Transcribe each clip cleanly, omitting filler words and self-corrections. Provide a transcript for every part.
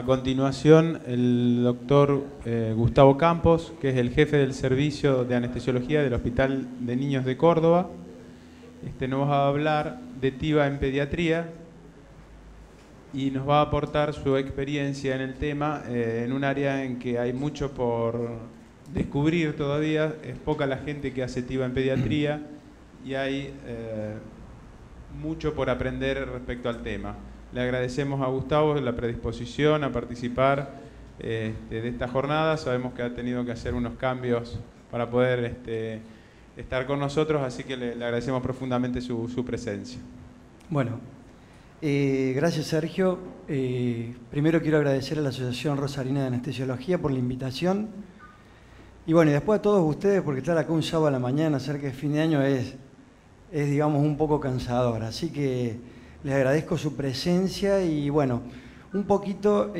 A continuación, el doctor Gustavo Campos, que es el jefe del servicio de anestesiología del Hospital de Niños de Córdoba, nos va a hablar de TIVA en pediatría y nos va a aportar su experiencia en el tema en un área en que hay mucho por descubrir todavía. Es poca la gente que hace TIVA en pediatría y hay mucho por aprender respecto al tema. Le agradecemos a Gustavo la predisposición a participar de esta jornada. Sabemos que ha tenido que hacer unos cambios para poder estar con nosotros, así que le agradecemos profundamente su presencia. Bueno, gracias Sergio. Primero quiero agradecer a la Asociación Rosarina de Anestesiología por la invitación. Y bueno, y después a todos ustedes, porque estar acá un sábado a la mañana cerca de fin de año es digamos, un poco cansador. Así que les agradezco su presencia y bueno, un poquito,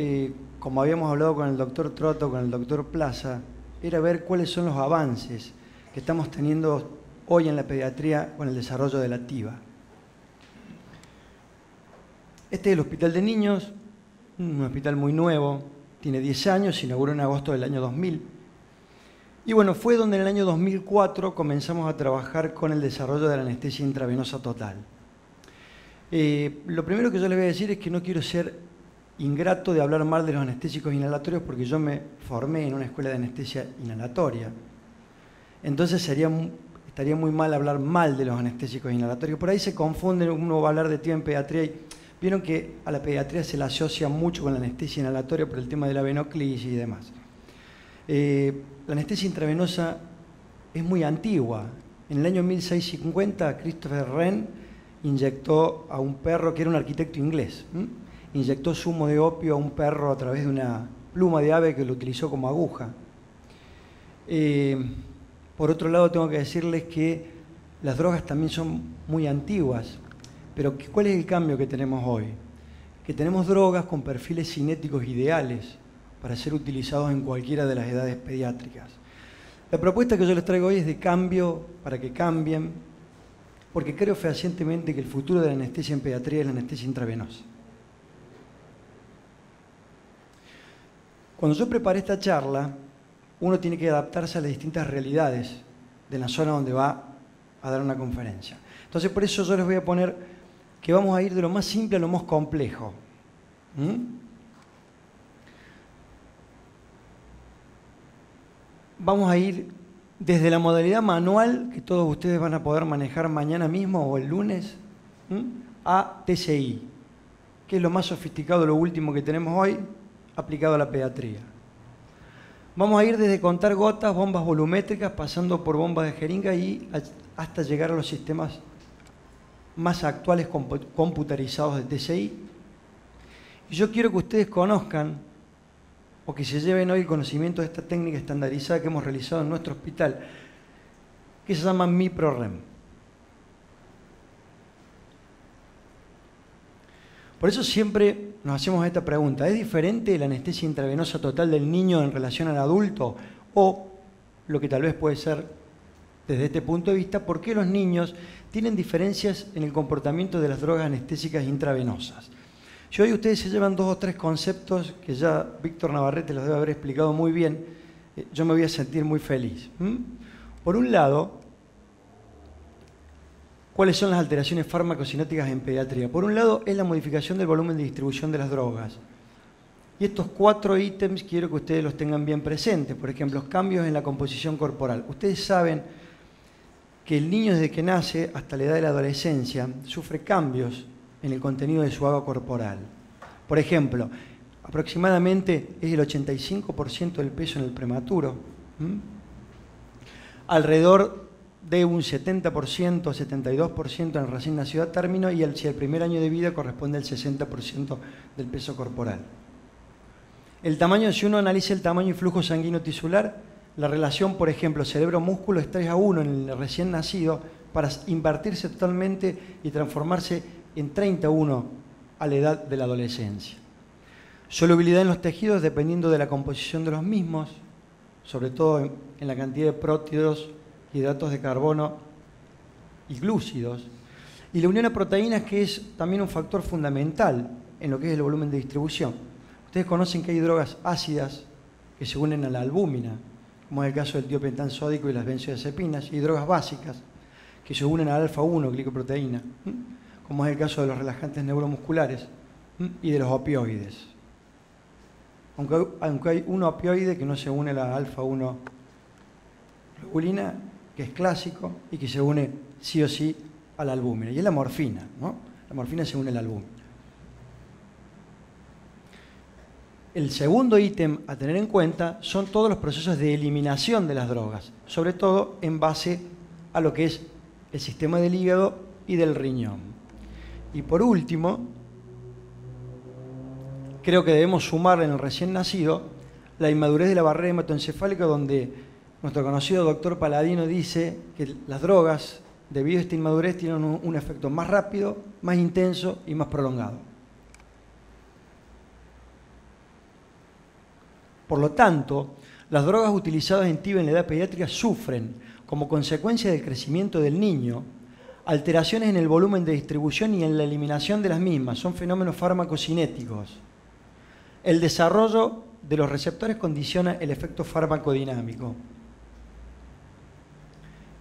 como habíamos hablado con el doctor Trotto, con el doctor Plaza, era ver cuáles son los avances que estamos teniendo hoy en la pediatría con el desarrollo de la TIVA. Este es el Hospital de Niños, un hospital muy nuevo, tiene 10 años, se inauguró en agosto del año 2000. Y bueno, fue donde en el año 2004 comenzamos a trabajar con el desarrollo de la anestesia intravenosa total. Lo primero que yo les voy a decir es que no quiero ser ingrato de hablar mal de los anestésicos inhalatorios porque yo me formé en una escuela de anestesia inhalatoria. Entonces estaría muy mal hablar mal de los anestésicos inhalatorios. Por ahí se confunden, uno va a hablar de TIVA en pediatría y vieron que a la pediatría se la asocia mucho con la anestesia inhalatoria por el tema de la venoclisis y demás. La anestesia intravenosa es muy antigua. En el año 1650, Christopher Wren inyectó a un perro que era un arquitecto inglés. Inyectó zumo de opio a un perro a través de una pluma de ave que lo utilizó como aguja. Por otro lado, tengo que decirles que las drogas también son muy antiguas. Pero ¿cuál es el cambio que tenemos hoy? Que tenemos drogas con perfiles cinéticos ideales para ser utilizados en cualquiera de las edades pediátricas. La propuesta que yo les traigo hoy es de cambio, para que cambien, porque creo fehacientemente que el futuro de la anestesia en pediatría es la anestesia intravenosa. Cuando yo preparé esta charla, uno tiene que adaptarse a las distintas realidades de la zona donde va a dar una conferencia. Entonces, por eso yo les voy a poner que vamos a ir de lo más simple a lo más complejo. Vamos a ir desde la modalidad manual, que todos ustedes van a poder manejar mañana mismo o el lunes, a TCI, que es lo más sofisticado, lo último que tenemos hoy, aplicado a la pediatría. Vamos a ir desde contar gotas, bombas volumétricas, pasando por bombas de jeringa y hasta llegar a los sistemas más actuales computarizados de TCI. Y yo quiero que ustedes conozcan o que se lleven hoy el conocimiento de esta técnica estandarizada que hemos realizado en nuestro hospital, que se llama MiProREM. Por eso siempre nos hacemos esta pregunta: ¿es diferente la anestesia intravenosa total del niño en relación al adulto? O, lo que tal vez puede ser desde este punto de vista, ¿por qué los niños tienen diferencias en el comportamiento de las drogas anestésicas intravenosas? Si hoy ustedes se llevan 2 o 3 conceptos que ya Víctor Navarrete los debe haber explicado muy bien, yo me voy a sentir muy feliz. Por un lado, ¿cuáles son las alteraciones farmacocinéticas en pediatría? Por un lado, es la modificación del volumen de distribución de las drogas. Y estos 4 ítems quiero que ustedes los tengan bien presentes. Por ejemplo, los cambios en la composición corporal. Ustedes saben que el niño desde que nace hasta la edad de la adolescencia sufre cambios en el contenido de su agua corporal. Por ejemplo, aproximadamente es el 85% del peso en el prematuro, alrededor de un 70%, 72% en el recién nacido a término, y si el primer año de vida corresponde al 60% del peso corporal. El tamaño, si uno analiza el tamaño y flujo sanguíneo tisular, la relación, por ejemplo, cerebro-músculo es 3:1 en el recién nacido, para invertirse totalmente y transformarse en 30:1 a la edad de la adolescencia. Solubilidad en los tejidos dependiendo de la composición de los mismos, sobre todo en la cantidad de prótidos, hidratos de carbono y glúcidos. Y la unión a proteínas, que es también un factor fundamental en lo que es el volumen de distribución. Ustedes conocen que hay drogas ácidas que se unen a la albúmina, como es el caso del tiopentan sódico y las benzodiazepinas, y drogas básicas que se unen al alfa-1, glicoproteína, como es el caso de los relajantes neuromusculares y de los opioides. Aunque hay un opioide que no se une a la alfa-1 globulina, que es clásico y que se une sí o sí a la albúmina, y es la morfina, ¿no? La morfina se une a la albúmina. El segundo ítem a tener en cuenta son todos los procesos de eliminación de las drogas, sobre todo en base a lo que es el sistema del hígado y del riñón. Y por último, creo que debemos sumar en el recién nacido la inmadurez de la barrera hematoencefálica, donde nuestro conocido doctor Paladino dice que las drogas, debido a esta inmadurez, tienen un efecto más rápido, más intenso y más prolongado. Por lo tanto, las drogas utilizadas en TIVA en la edad pediátrica sufren, como consecuencia del crecimiento del niño, alteraciones en el volumen de distribución y en la eliminación de las mismas. Son fenómenos farmacocinéticos. El desarrollo de los receptores condiciona el efecto farmacodinámico.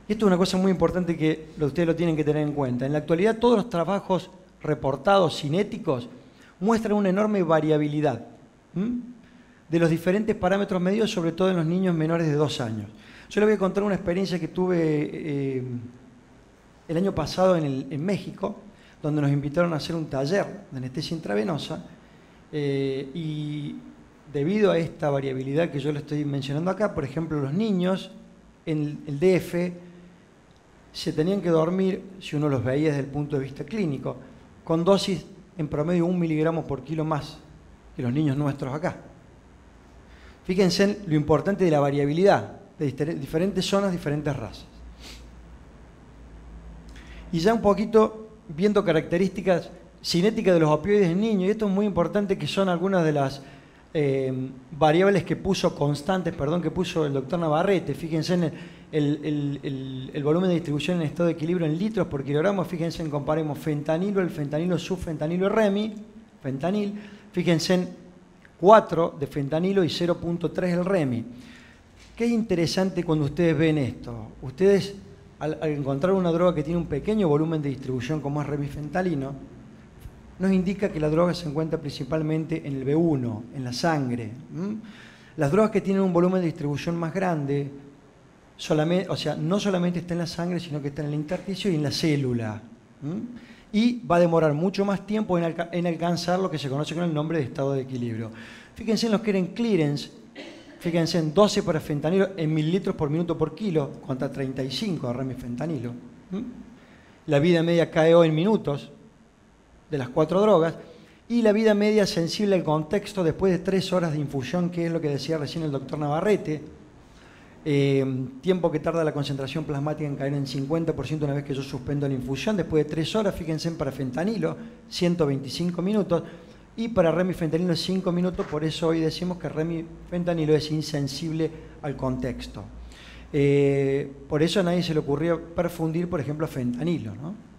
Y esto es una cosa muy importante que ustedes lo tienen que tener en cuenta. En la actualidad, todos los trabajos reportados cinéticos muestran una enorme variabilidad de los diferentes parámetros medidos, sobre todo en los niños menores de 2 años. Yo les voy a contar una experiencia que tuve el año pasado en México, donde nos invitaron a hacer un taller de anestesia intravenosa, y debido a esta variabilidad que yo le estoy mencionando acá, por ejemplo, los niños en el DF se tenían que dormir, si uno los veía desde el punto de vista clínico, con dosis en promedio 1 miligramo por kilo más que los niños nuestros acá. Fíjense en lo importante de la variabilidad de diferentes zonas, diferentes razas. Y ya un poquito viendo características cinéticas de los opioides en niños, y esto es muy importante, que son algunas de las variables que puso constantes, que puso el doctor Navarrete. Fíjense en el volumen de distribución en estado de equilibrio en litros por kilogramo. Fíjense en, comparemos fentanilo, el fentanilo, subfentanilo y remi, fentanil. Fíjense en 4 de fentanilo y 0.3 el remi. Qué interesante cuando ustedes ven esto. Ustedes, al encontrar una droga que tiene un pequeño volumen de distribución como es remifentalino, nos indica que la droga se encuentra principalmente en el B1, en la sangre. Las drogas que tienen un volumen de distribución más grande, no solamente está en la sangre, sino que está en el intersticio y en la célula. Y va a demorar mucho más tiempo en alcanzar lo que se conoce con el nombre de estado de equilibrio. Fíjense en los que eran clearance, fíjense en 12 para fentanilo en mililitros por minuto por kilo, contra 35 de remifentanilo. La vida media KO en minutos de las 4 drogas, y la vida media sensible al contexto después de 3 horas de infusión, que es lo que decía recién el doctor Navarrete. Tiempo que tarda la concentración plasmática en caer en 50% una vez que yo suspendo la infusión. Después de 3 horas, fíjense en para fentanilo, 125 minutos, y para remifentanilo 5 minutos. Por eso hoy decimos que remifentanilo es insensible al contexto. Por eso a nadie se le ocurrió perfundir, por ejemplo, fentanilo, ¿no?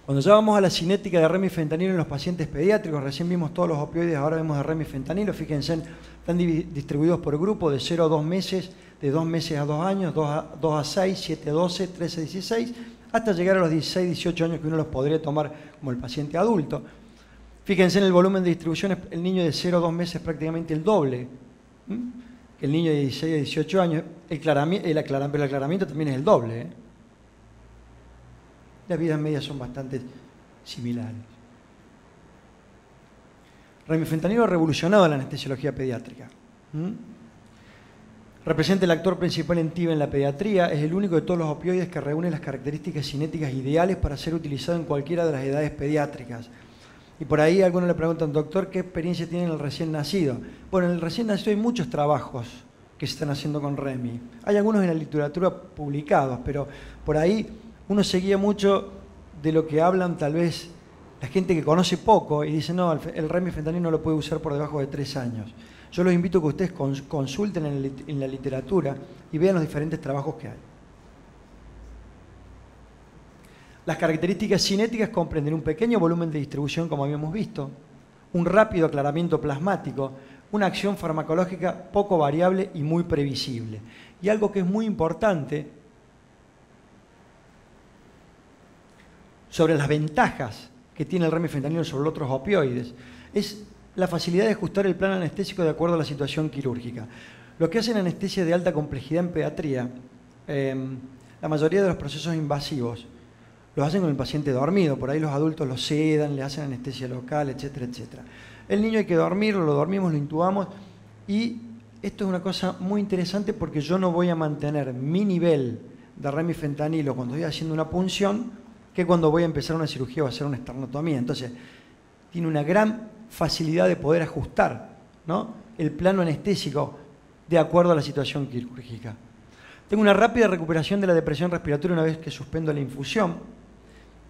Cuando ya vamos a la cinética de remifentanilo en los pacientes pediátricos, recién vimos todos los opioides, ahora vemos de remifentanilo. Fíjense, están distribuidos por grupo de 0 a 2 meses, de 2 meses a 2 años, 2 a 6, 7 a 12, 13 a 16, hasta llegar a los 16, 18 años que uno los podría tomar como el paciente adulto. Fíjense en el volumen de distribución, el niño de 0 a 2 meses es prácticamente el doble que el niño de 16 a 18 años. Pero el aclaramiento también es el doble. Las vidas medias son bastante similares. Remifentanilo ha revolucionado la anestesiología pediátrica. Representa el actor principal en TIVA en la pediatría. Es el único de todos los opioides que reúne las características cinéticas ideales para ser utilizado en cualquiera de las edades pediátricas. Y por ahí algunos le preguntan, doctor, ¿qué experiencia tiene en el recién nacido? Bueno, en el recién nacido hay muchos trabajos que se están haciendo con Remi. Hay algunos en la literatura publicados, pero por ahí uno se guía mucho de lo que hablan tal vez la gente que conoce poco y dice, no, el remifentanilo no lo puede usar por debajo de 3 años. Yo los invito a que ustedes consulten en la literatura y vean los diferentes trabajos que hay. Las características cinéticas comprenden un pequeño volumen de distribución, como habíamos visto, un rápido aclaramiento plasmático, una acción farmacológica poco variable y muy previsible. Y algo que es muy importante sobre las ventajas que tiene el remifentanilo sobre otros opioides es la facilidad de ajustar el plan anestésico de acuerdo a la situación quirúrgica. Lo que hace en anestesia de alta complejidad en pediatría, la mayoría de los procesos invasivos los hacen con el paciente dormido, por ahí los adultos lo sedan, le hacen anestesia local, etcétera, etcétera. El niño hay que dormirlo, lo dormimos, lo intubamos, y esto es una cosa muy interesante porque yo no voy a mantener mi nivel de remifentanilo cuando estoy haciendo una punción que cuando voy a empezar una cirugía o a hacer una esternotomía. Entonces, tiene una gran facilidad de poder ajustar, ¿no?, el plano anestésico de acuerdo a la situación quirúrgica. Tengo una rápida recuperación de la depresión respiratoria una vez que suspendo la infusión.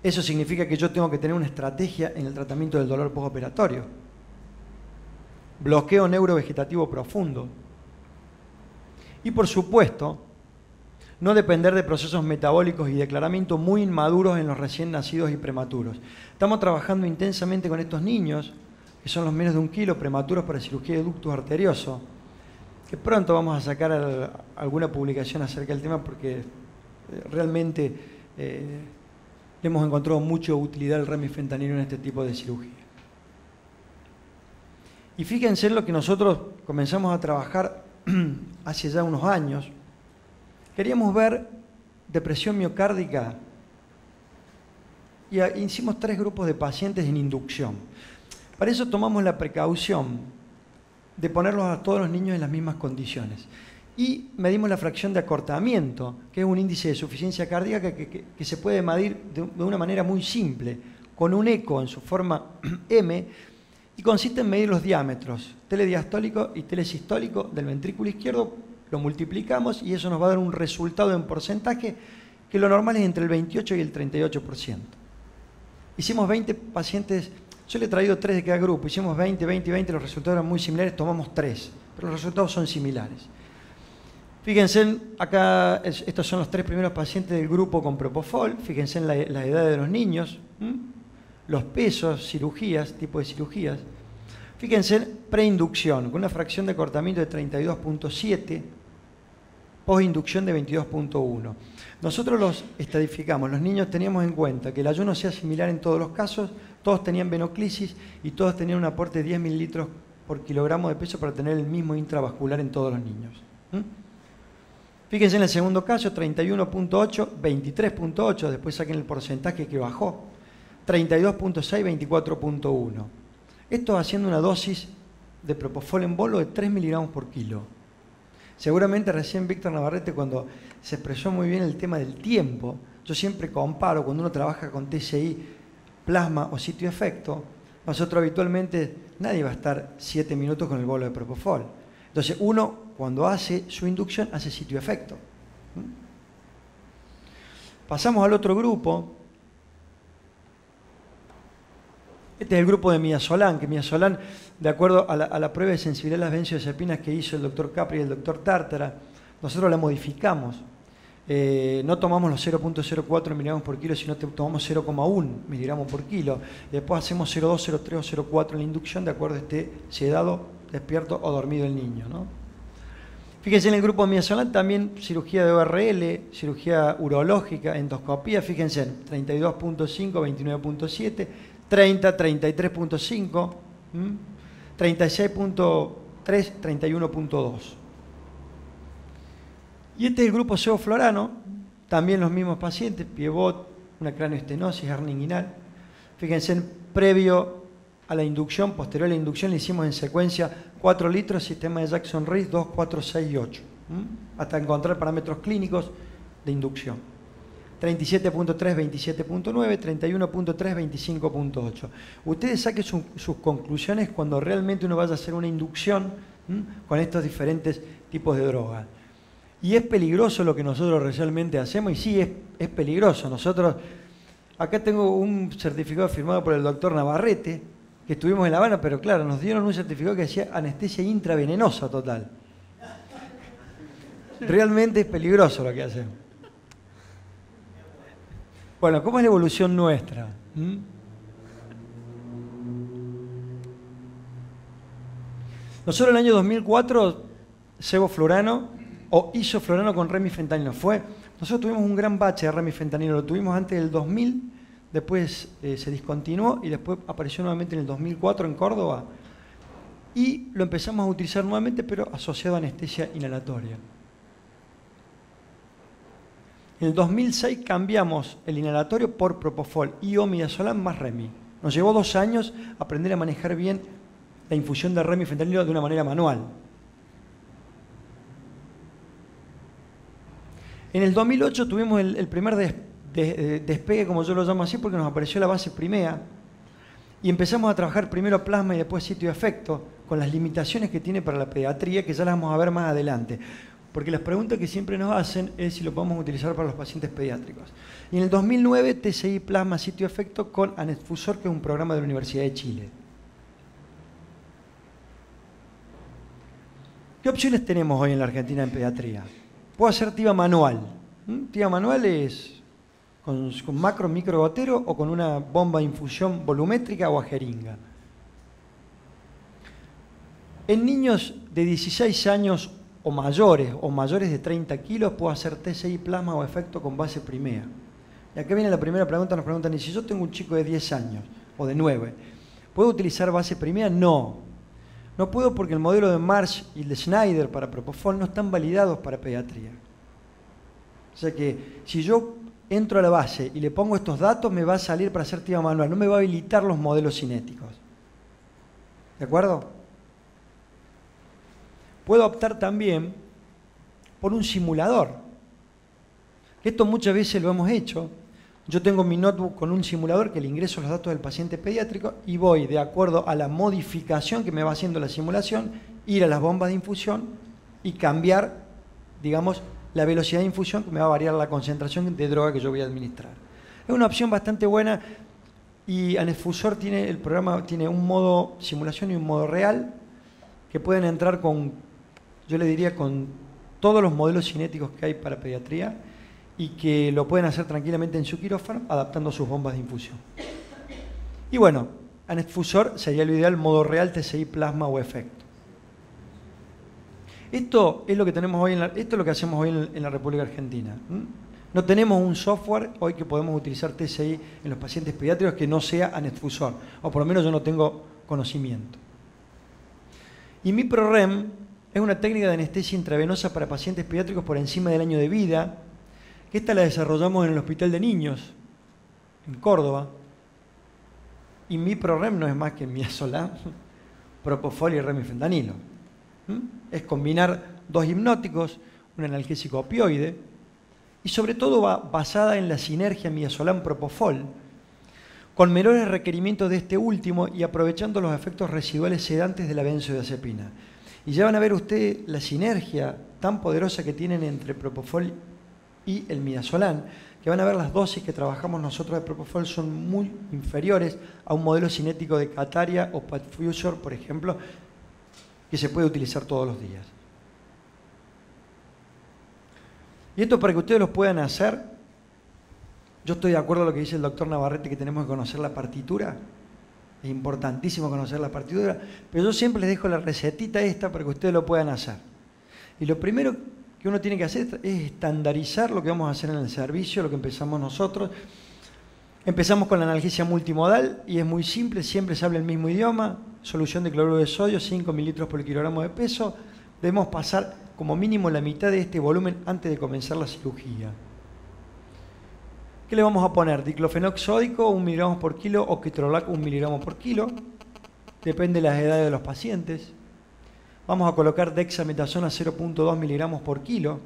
Eso significa que yo tengo que tener una estrategia en el tratamiento del dolor postoperatorio. Bloqueo neurovegetativo profundo. Y por supuesto, no depender de procesos metabólicos y de aclaramiento muy inmaduros en los recién nacidos y prematuros. Estamos trabajando intensamente con estos niños, que son los menos de 1 kilo, prematuros para cirugía de ductus arterioso, que pronto vamos a sacar alguna publicación acerca del tema porque realmente le hemos encontrado mucha utilidad al remifentanilo en este tipo de cirugía. Y fíjense en lo que nosotros comenzamos a trabajar hace ya unos años. Queríamos ver depresión miocárdica y hicimos 3 grupos de pacientes en inducción. Para eso tomamos la precaución de ponerlos a todos los niños en las mismas condiciones. Y medimos la fracción de acortamiento, que es un índice de suficiencia cardíaca que se puede medir de una manera muy simple, con un eco en su forma M, y consiste en medir los diámetros telediastólico y telesistólico del ventrículo izquierdo, lo multiplicamos y eso nos va a dar un resultado en porcentaje que lo normal es entre el 28 y el 38%. Hicimos 20 pacientes, yo le he traído 3 de cada grupo, hicimos 20, 20 y 20, los resultados eran muy similares, tomamos 3, pero los resultados son similares. Fíjense, acá estos son los 3 primeros pacientes del grupo con propofol. Fíjense en la edad de los niños, los pesos, cirugías, tipo de cirugías. Fíjense en preinducción, con una fracción de acortamiento de 32.7, postinducción de 22.1. Nosotros los estadificamos, los niños teníamos en cuenta que el ayuno sea similar en todos los casos, todos tenían venoclisis y todos tenían un aporte de 10 mililitros por kilogramo de peso para tener el mismo intravascular en todos los niños. Fíjense en el segundo caso, 31.8, 23.8, después saquen el porcentaje que bajó, 32.6, 24.1. Esto haciendo una dosis de propofol en bolo de 3 miligramos por kilo. Seguramente recién Víctor Navarrete, cuando se expresó muy bien el tema del tiempo, yo siempre comparo cuando uno trabaja con TCI, plasma o sitio efecto, nosotros habitualmente nadie va a estar 7 minutos con el bolo de propofol. Entonces uno, cuando hace su inducción, hace sitio efecto. Pasamos al otro grupo. Este es el grupo de midazolam, que midazolam, de acuerdo a la prueba de sensibilidad a las benzodiazepinas que hizo el doctor Capri y el doctor Tártara, nosotros la modificamos. No tomamos los 0.04 miligramos por kilo, sino tomamos 0,1 miligramos por kilo. Después hacemos 0,2, 0,3 o 0,4 en la inducción, de acuerdo a esté sedado, despierto o dormido el niño, ¿no? Fíjense en el grupo de midazolam también cirugía de ORL, cirugía urológica, endoscopía, fíjense en 32.5, 29.7, 30, 33.5, 36.3, 31.2. Y este es el grupo sevoflorano, también los mismos pacientes, piebot, una craneoestenosis, hernia inguinal. Fíjense, previo a la inducción, posterior a la inducción, le hicimos en secuencia 4 litros, sistema de Jackson-Rees 2, 4, 6 y 8, hasta encontrar parámetros clínicos de inducción. 37.3, 27.9, 31.3, 25.8. Ustedes saquen sus conclusiones cuando realmente uno vaya a hacer una inducción con estos diferentes tipos de drogas. Y es peligroso lo que nosotros realmente hacemos, y sí, es peligroso. Nosotros, acá tengo un certificado firmado por el doctor Navarrete, que estuvimos en La Habana, pero claro, nos dieron un certificado que decía anestesia intravenosa total. Realmente es peligroso lo que hacemos. Bueno, ¿cómo es la evolución nuestra? Nosotros en el año 2004, cebo fluorano o isoflurano con remifentanilo. Nosotros tuvimos un gran bache de remifentanilo, lo tuvimos antes del 2000, después se discontinuó y después apareció nuevamente en el 2004 en Córdoba y lo empezamos a utilizar nuevamente, pero asociado a anestesia inhalatoria. En el 2006 cambiamos el inhalatorio por propofol y o midazolam más remi. Nos llevó 2 años aprender a manejar bien la infusión de remifentanilo de una manera manual. En el 2008 tuvimos el primer despegue, como yo lo llamo así, porque nos apareció la base primea y empezamos a trabajar primero plasma y después sitio de efecto, con las limitaciones que tiene para la pediatría, que ya las vamos a ver más adelante. Porque las preguntas que siempre nos hacen es si lo podemos utilizar para los pacientes pediátricos. Y en el 2009, TCI plasma sitio de efecto con Anestfusor, que es un programa de la Universidad de Chile. ¿Qué opciones tenemos hoy en la Argentina en pediatría? Puedo hacer TIVA manual. TIVA manual es con macro, micro gotero o con una bomba de infusión volumétrica o a jeringa. En niños de 16 años o mayores de 30 kilos, puedo hacer TCI plasma o efecto con base primea. Y acá viene la primera pregunta, nos preguntan, ¿y si yo tengo un chico de 10 años o de 9? ¿Puedo utilizar base primea? No. No puedo porque el modelo de Marsh y el de Schneider para propofol no están validados para pediatría. O sea que si yo entro a la base y le pongo estos datos, me va a salir para hacer TIVA manual, no me va a habilitar los modelos cinéticos. ¿De acuerdo? Puedo optar también por un simulador. Esto muchas veces lo hemos hecho. Yo tengo mi notebook con un simulador que le ingreso los datos del paciente pediátrico y voy, de acuerdo a la modificación que me va haciendo la simulación, ir a las bombas de infusión y cambiar, digamos, la velocidad de infusión, que me va a variar la concentración de droga que yo voy a administrar. Es una opción bastante buena y Anestfusor el programa tiene un modo simulación y un modo real que pueden entrar con, yo le diría, con todos los modelos cinéticos que hay para pediatría y que lo pueden hacer tranquilamente en su quirófano adaptando sus bombas de infusión. Y bueno, Anestfusor sería lo ideal, modo real, TCI, plasma o efecto. Esto es lo que tenemos hoy esto es lo que hacemos hoy en la República Argentina. No tenemos un software hoy que podemos utilizar TCI en los pacientes pediátricos que no sea Anestfusor, o por lo menos yo no tengo conocimiento. Y mi ProRem es una técnica de anestesia intravenosa para pacientes pediátricos por encima del año de vida, que esta la desarrollamos en el Hospital de Niños, en Córdoba. Y mi ProRem no es más que midazolam, propofol y remifentanilo. Es combinar 2 hipnóticos, un analgésico opioide, y sobre todo va basada en la sinergia midazolam-propofol, con menores requerimientos de este último y aprovechando los efectos residuales sedantes de la benzodiazepina. Y ya van a ver ustedes la sinergia tan poderosa que tienen entre propofol y el midazolam, que van a ver las dosis que trabajamos nosotros de propofol son muy inferiores a un modelo cinético de Cataria o Padfusor, por ejemplo, que se puede utilizar todos los días. Y esto para que ustedes lo puedan hacer, yo estoy de acuerdo a lo que dice el doctor Navarrete, que tenemos que conocer la partitura. Es importantísimo conocer la partitura, pero yo siempre les dejo la recetita esta para que ustedes lo puedan hacer. Y lo primero que uno tiene que hacer es estandarizar lo que vamos a hacer en el servicio, lo que empezamos nosotros. Empezamos con la analgesia multimodal y es muy simple, siempre se habla el mismo idioma, solución de cloruro de sodio, 5 mililitros por kilogramo de peso. Debemos pasar como mínimo la mitad de este volumen antes de comenzar la cirugía. ¿Qué le vamos a poner? Diclofenac sódico, 1 miligramo por kilo, o ketorolac, 1 miligramo por kilo. Depende de las edades de los pacientes. Vamos a colocar dexametasona 0.2 miligramos por kilo.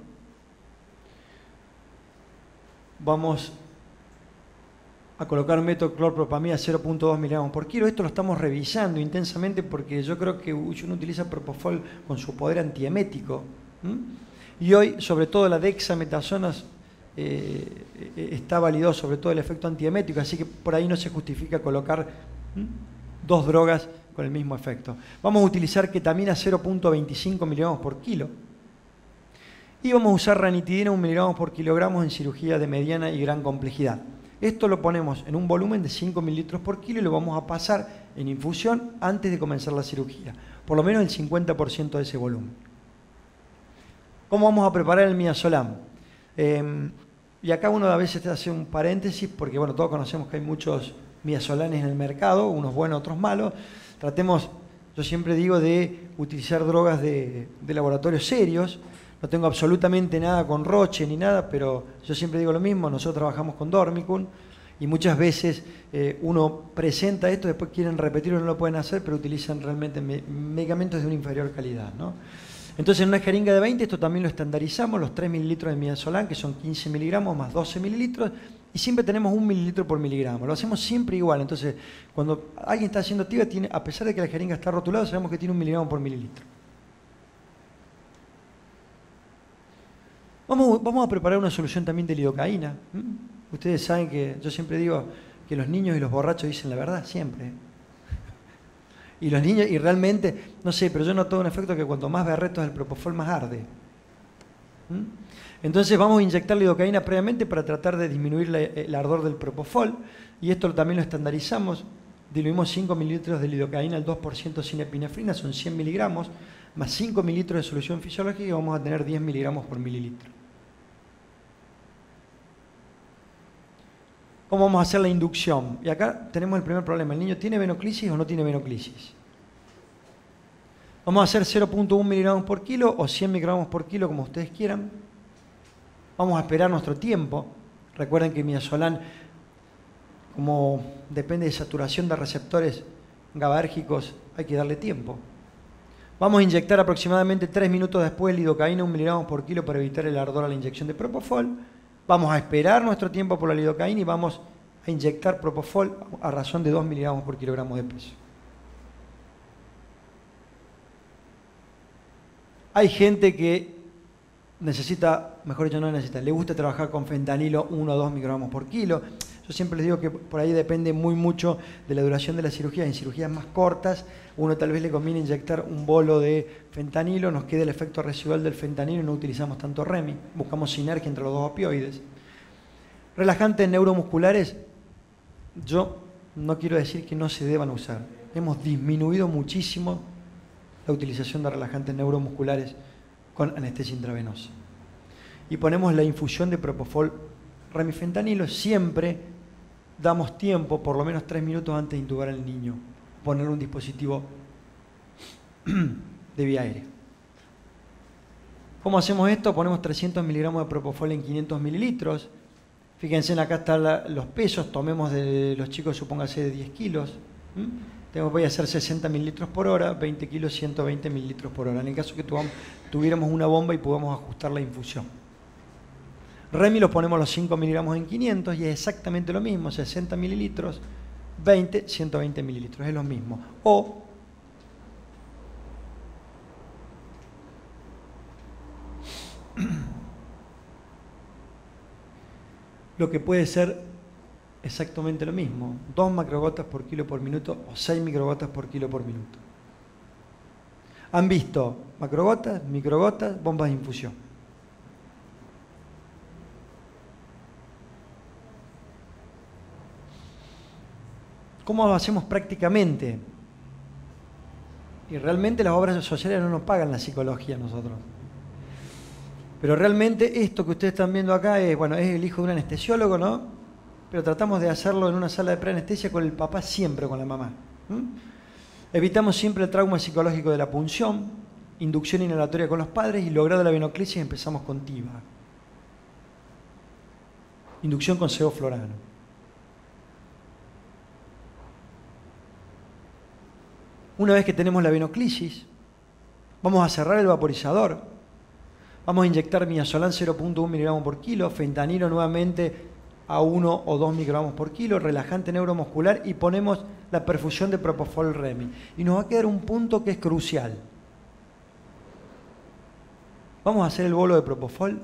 Vamos a colocar metoclorpropamida 0.2 miligramos por kilo. Esto lo estamos revisando intensamente porque yo creo que uno utiliza propofol con su poder antiemético. Y hoy, sobre todo la dexametasona, está validado sobre todo el efecto antiemético, así que por ahí no se justifica colocar 2 drogas con el mismo efecto. Vamos a utilizar ketamina 0.25 miligramos por kilo y vamos a usar ranitidina 1 miligramo por kilogramo en cirugía de mediana y gran complejidad. Esto lo ponemos en un volumen de 5 mililitros por kilo y lo vamos a pasar en infusión antes de comenzar la cirugía. Por lo menos el 50% de ese volumen. ¿Cómo vamos a preparar el midazolam? Y acá uno a veces te hace un paréntesis porque, bueno, todos conocemos que hay muchos midazolanes en el mercado, unos buenos, otros malos. Tratemos, yo siempre digo, de utilizar drogas de laboratorios serios. No tengo absolutamente nada con Roche ni nada, pero yo siempre digo lo mismo, nosotros trabajamos con Dormicum y muchas veces uno presenta esto, después quieren repetirlo, no lo pueden hacer, pero utilizan realmente medicamentos de una inferior calidad, ¿no? Entonces en una jeringa de 20 esto también lo estandarizamos, los 3 mililitros de midazolam, que son 15 miligramos más 12 mililitros, y siempre tenemos 1 mililitro por miligramo. Lo hacemos siempre igual. Entonces, cuando alguien está haciendo tibia, a pesar de que la jeringa está rotulada, sabemos que tiene 1 miligramo por mililitro. Vamos a preparar una solución también de lidocaína. Ustedes saben que yo siempre digo que los niños y los borrachos dicen la verdad, siempre. Y los niños, y realmente, no sé, pero yo noto un efecto que cuanto más berreto es el propofol, más arde. Entonces vamos a inyectar lidocaína previamente para tratar de disminuir el ardor del propofol, y esto también lo estandarizamos. Diluimos 5 mililitros de lidocaína al 2% sin epinefrina, son 100 miligramos, más 5 mililitros de solución fisiológica y vamos a tener 10 miligramos por mililitro. ¿Cómo vamos a hacer la inducción? Y acá tenemos el primer problema. ¿El niño tiene venoclisis o no tiene venoclisis? Vamos a hacer 0.1 miligramos por kilo o 100 microgramos por kilo, como ustedes quieran. Vamos a esperar nuestro tiempo. Recuerden que midazolam, como depende de saturación de receptores GABAérgicos, hay que darle tiempo. Vamos a inyectar aproximadamente 3 minutos después lidocaína 1 miligramo por kilo para evitar el ardor a la inyección de propofol. Vamos a esperar nuestro tiempo por la lidocaína y vamos a inyectar propofol a razón de 2 miligramos por kilogramo de peso. Hay gente que necesita, mejor dicho no necesita, le gusta trabajar con fentanilo 1 o 2 microgramos por kilo. Yo siempre les digo que por ahí depende mucho de la duración de la cirugía. En cirugías más cortas, uno tal vez le conviene inyectar un bolo de fentanilo, nos queda el efecto residual del fentanilo y no utilizamos tanto REMI. Buscamos sinergia entre los dos opioides. Relajantes neuromusculares, yo no quiero decir que no se deban usar. Hemos disminuido muchísimo la utilización de relajantes neuromusculares con anestesia intravenosa. Y ponemos la infusión de propofol remifentanilo, siempre damos tiempo, por lo menos 3 minutos antes de intubar al niño, poner un dispositivo de vía aérea. ¿Cómo hacemos esto? Ponemos 300 miligramos de propofol en 500 mililitros. Fíjense, acá están los pesos, tomemos de los chicos, supóngase de 10 kilos. Voy a hacer 60 mililitros por hora, 20 kilos, 120 mililitros por hora. En el caso que tuviéramos una bomba y podamos ajustar la infusión. REMI los ponemos los 5 miligramos en 500 y es exactamente lo mismo, 60 mililitros, 20, 120 mililitros, es lo mismo. O lo que puede ser exactamente lo mismo, 2 macrogotas por kilo por minuto o 6 microgotas por kilo por minuto. ¿Han visto macrogotas, microgotas, bombas de infusión? ¿Cómo lo hacemos prácticamente? Y realmente las obras sociales no nos pagan la psicología a nosotros. Pero realmente esto que ustedes están viendo acá es, bueno, es el hijo de un anestesiólogo, ¿no? Pero tratamos de hacerlo en una sala de preanestesia con el papá, siempre con la mamá. Evitamos siempre el trauma psicológico de la punción, inducción inhalatoria con los padres y logrado la venoclisis empezamos con TIVA. Inducción con sevoflurano. Una vez que tenemos la venoclisis, vamos a cerrar el vaporizador. Vamos a inyectar midazolam 0.1 miligramos por kilo, fentanilo nuevamente a 1 o 2 microgramos por kilo, relajante neuromuscular y ponemos la perfusión de propofol REMI. Y nos va a quedar un punto que es crucial. Vamos a hacer el bolo de propofol.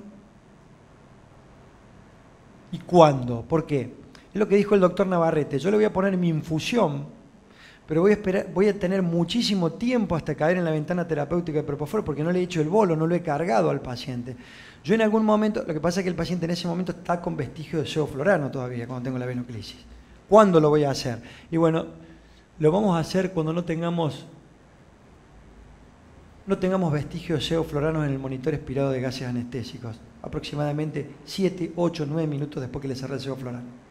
¿Y cuándo? ¿Por qué? Es lo que dijo el doctor Navarrete. Yo le voy a poner mi infusión. pero voy a tener muchísimo tiempo hasta caer en la ventana terapéutica de propofol porque no le he hecho el bolo, no lo he cargado al paciente. Yo en algún momento, lo que pasa es que el paciente en ese momento está con vestigio de sevoflurano todavía cuando tengo la venoclisis. ¿Cuándo lo voy a hacer? Y bueno, lo vamos a hacer cuando no tengamos vestigios de sevofluranos en el monitor expirado de gases anestésicos, aproximadamente 7, 8, 9 minutos después que le cerré el sevoflurano.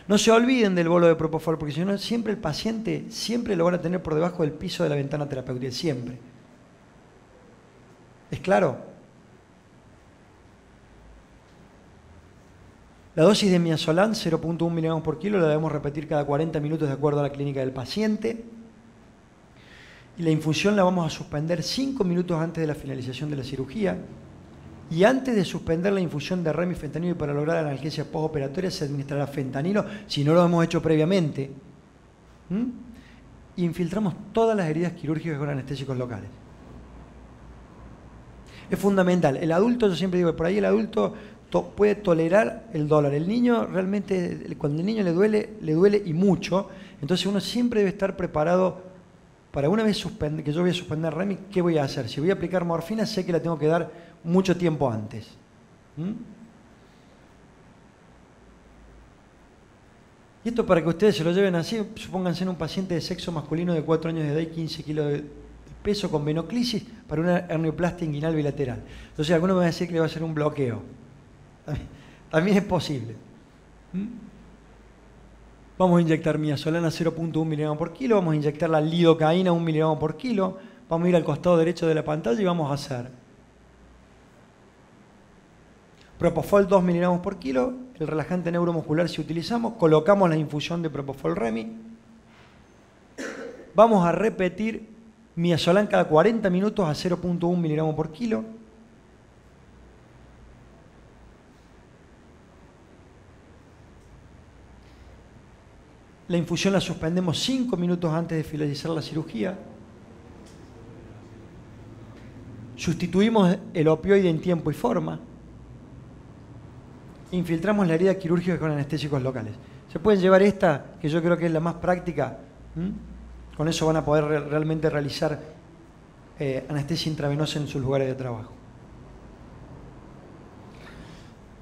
No se olviden del bolo de propofol, porque si no, siempre el paciente siempre lo van a tener por debajo del piso de la ventana terapéutica, siempre. ¿Es claro? La dosis de midazolam, 0.1 miligramos por kilo, la debemos repetir cada 40 minutos de acuerdo a la clínica del paciente. Y la infusión la vamos a suspender 5 minutos antes de la finalización de la cirugía. Y antes de suspender la infusión de remifentanilo para lograr la analgesia postoperatoria se administrará fentanilo, si no lo hemos hecho previamente. Y infiltramos todas las heridas quirúrgicas con anestésicos locales. Es fundamental. El adulto, yo siempre digo, por ahí el adulto puede tolerar el dolor. El niño realmente, cuando el niño le duele y mucho. Entonces uno siempre debe estar preparado para una vez que yo voy a suspender Remi, ¿qué voy a hacer? Si voy a aplicar morfina, sé que la tengo que dar mucho tiempo antes. Y esto para que ustedes se lo lleven así, supónganse en un paciente de sexo masculino de 4 años de edad y 15 kilos de peso con venoclisis para una hernioplastia inguinal bilateral. Entonces alguno me va a decir que le va a hacer un bloqueo. También es posible. Vamos a inyectar midazolam 0.1 miligramos por kilo, vamos a inyectar la lidocaína 1 miligramo por kilo, vamos a ir al costado derecho de la pantalla y vamos a hacer propofol 2 miligramos por kilo, el relajante neuromuscular si utilizamos, colocamos la infusión de propofol Remi, vamos a repetir midazolam cada 40 minutos a 0.1 miligramos por kilo. La infusión la suspendemos 5 minutos antes de finalizar la cirugía. Sustituimos el opioide en tiempo y forma. Infiltramos la herida quirúrgica con anestésicos locales. Se pueden llevar esta, que yo creo que es la más práctica. Con eso van a poder realmente realizar anestesia intravenosa en sus lugares de trabajo.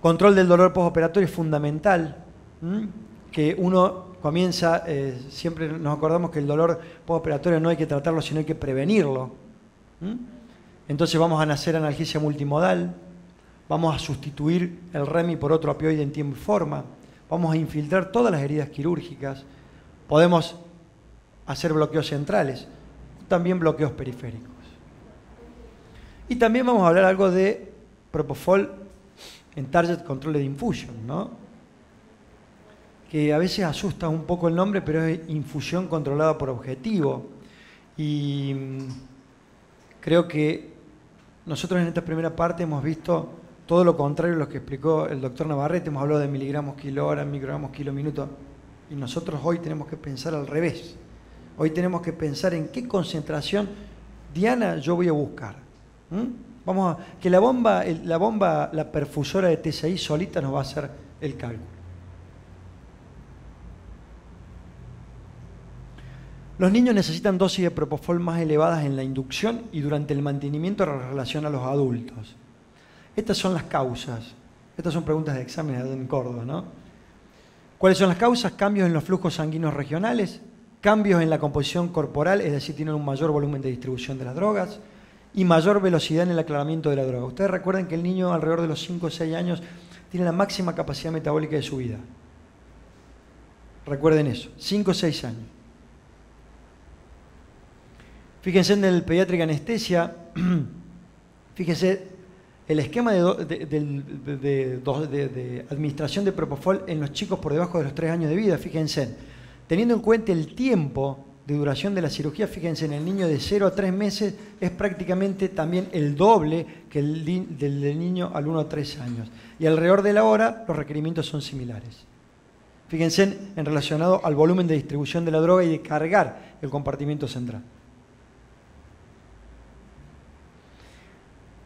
Control del dolor postoperatorio es fundamental. Que uno comienza, siempre nos acordamos que el dolor postoperatorio no hay que tratarlo, sino hay que prevenirlo. Entonces vamos a hacer analgesia multimodal, vamos a sustituir el Remi por otro opioide en tiempo y forma, vamos a infiltrar todas las heridas quirúrgicas, podemos hacer bloqueos centrales, también bloqueos periféricos. Y también vamos a hablar algo de propofol en Target Controlled Infusion, ¿no? Que a veces asusta un poco el nombre, pero es infusión controlada por objetivo. Y creo que nosotros en esta primera parte hemos visto todo lo contrario a lo que explicó el doctor Navarrete. Hemos hablado de miligramos kilo hora, microgramos kilo minuto. Y nosotros hoy tenemos que pensar al revés. Hoy tenemos que pensar en qué concentración diana yo voy a buscar. Vamos a que la perfusora de TSI solita nos va a hacer el cálculo. Los niños necesitan dosis de propofol más elevadas en la inducción y durante el mantenimiento en relación a los adultos. Estas son las causas. Estas son preguntas de examen en Córdoba, ¿no? ¿Cuáles son las causas? Cambios en los flujos sanguíneos regionales, cambios en la composición corporal, es decir, tienen un mayor volumen de distribución de las drogas y mayor velocidad en el aclaramiento de la droga. Ustedes recuerden que el niño alrededor de los 5 o 6 años tiene la máxima capacidad metabólica de su vida. Recuerden eso, 5 o 6 años. Fíjense en el pediátrica anestesia, fíjense el esquema de administración de propofol en los chicos por debajo de los 3 años de vida. Fíjense, teniendo en cuenta el tiempo de duración de la cirugía, fíjense, en el niño de 0 a 3 meses es prácticamente también el doble que del niño al 1 a 3 años. Y alrededor de la hora los requerimientos son similares. Fíjense en relacionado al volumen de distribución de la droga y de cargar el compartimiento central.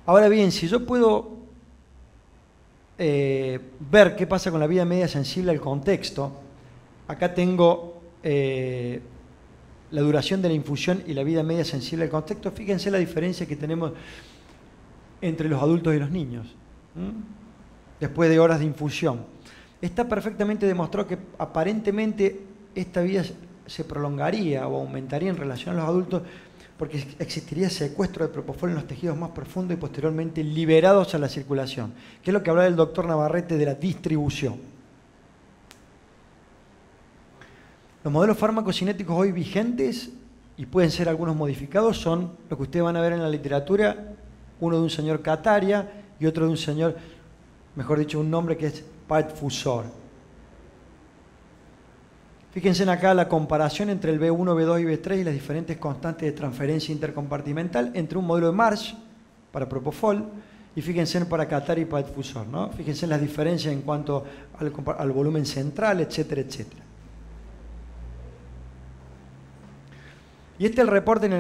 Ahora bien, si yo puedo ver qué pasa con la vida media sensible al contexto, acá tengo la duración de la infusión y la vida media sensible al contexto. Fíjense la diferencia que tenemos entre los adultos y los niños, después de horas de infusión. Está perfectamente demostrado que aparentemente esta vida se prolongaría o aumentaría en relación a los adultos porque existiría secuestro de propofol en los tejidos más profundos y posteriormente liberados a la circulación, que es lo que hablaba el doctor Navarrete de la distribución. Los modelos farmacocinéticos hoy vigentes, y pueden ser algunos modificados, son lo que ustedes van a ver en la literatura, uno de un señor Kataria y otro de un señor, mejor dicho, un nombre que es Paetfusor. Fíjense acá la comparación entre el B1, B2 y B3 y las diferentes constantes de transferencia intercompartimental entre un modelo de Marsh para propofol y fíjense para Kataria y Paetfusor, ¿no? Fíjense las diferencias en cuanto al volumen central, etcétera, etcétera. Y este es el reporte en el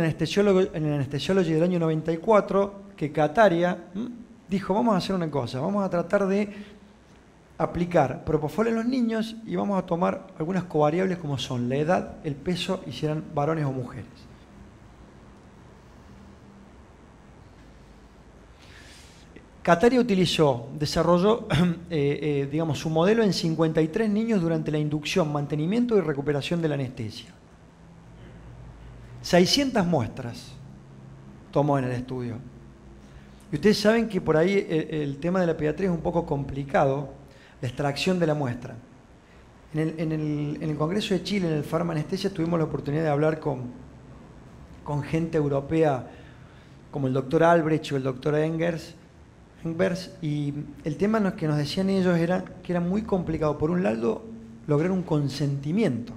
Anesthesiology del año 94, que Kataria dijo, vamos a hacer una cosa, vamos a tratar de aplicar propofol en los niños y vamos a tomar algunas covariables como son la edad, el peso y si eran varones o mujeres. Kataria desarrolló digamos, su modelo en 53 niños durante la inducción, mantenimiento y recuperación de la anestesia. 600 muestras tomó en el estudio. Y ustedes saben que por ahí el tema de la pediatría es un poco complicado, la extracción de la muestra. En el Congreso de Chile, en el Pharma Anestesia, tuvimos la oportunidad de hablar con gente europea como el doctor Albrecht o el doctor Engers, y el tema que nos decían ellos era que era muy complicado, por un lado, lograr un consentimiento,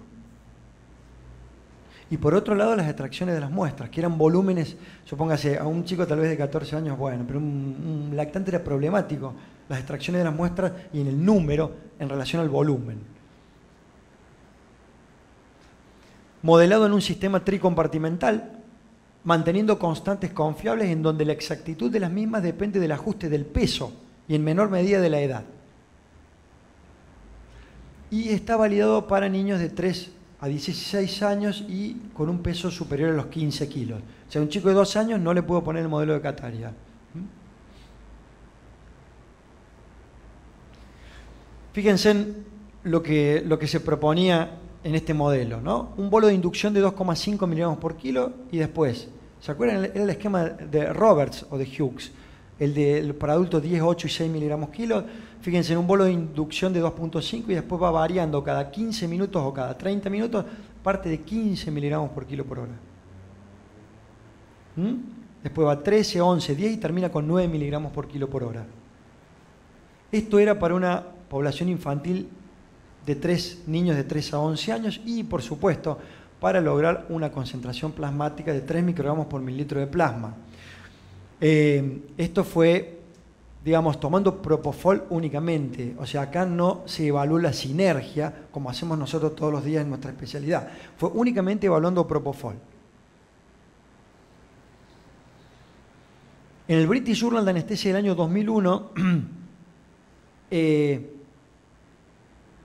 y por otro lado las extracciones de las muestras, que eran volúmenes, supóngase, a un chico tal vez de 14 años, bueno, pero un lactante era problemático, las extracciones de las muestras y en el número en relación al volumen. Modelado en un sistema tricompartimental, manteniendo constantes confiables en donde la exactitud de las mismas depende del ajuste del peso y en menor medida de la edad. Y está validado para niños de 3 a 16 años y con un peso superior a los 15 kilos. O sea, un chico de 2 años no le puedo poner el modelo de Kataria. Fíjense en lo que se proponía en este modelo, ¿no? Un bolo de inducción de 2,5 miligramos por kilo y después, ¿se acuerdan? Era el esquema de Roberts o de Hughes, para adultos 10, 8 y 6 miligramos kilo. Fíjense en un bolo de inducción de 2,5 y después va variando cada 15 minutos o cada 30 minutos, parte de 15 miligramos por kilo por hora. Después va 13, 11, 10 y termina con 9 miligramos por kilo por hora. Esto era para una población infantil de 3 niños de 3 a 11 años y, por supuesto, para lograr una concentración plasmática de 3 microgramos por mililitro de plasma. Esto fue, digamos, tomando propofol únicamente. O sea, acá no se evaluó la sinergia, como hacemos nosotros todos los días en nuestra especialidad. Fue únicamente evaluando propofol. En el British Journal de Anestesia del año 2001,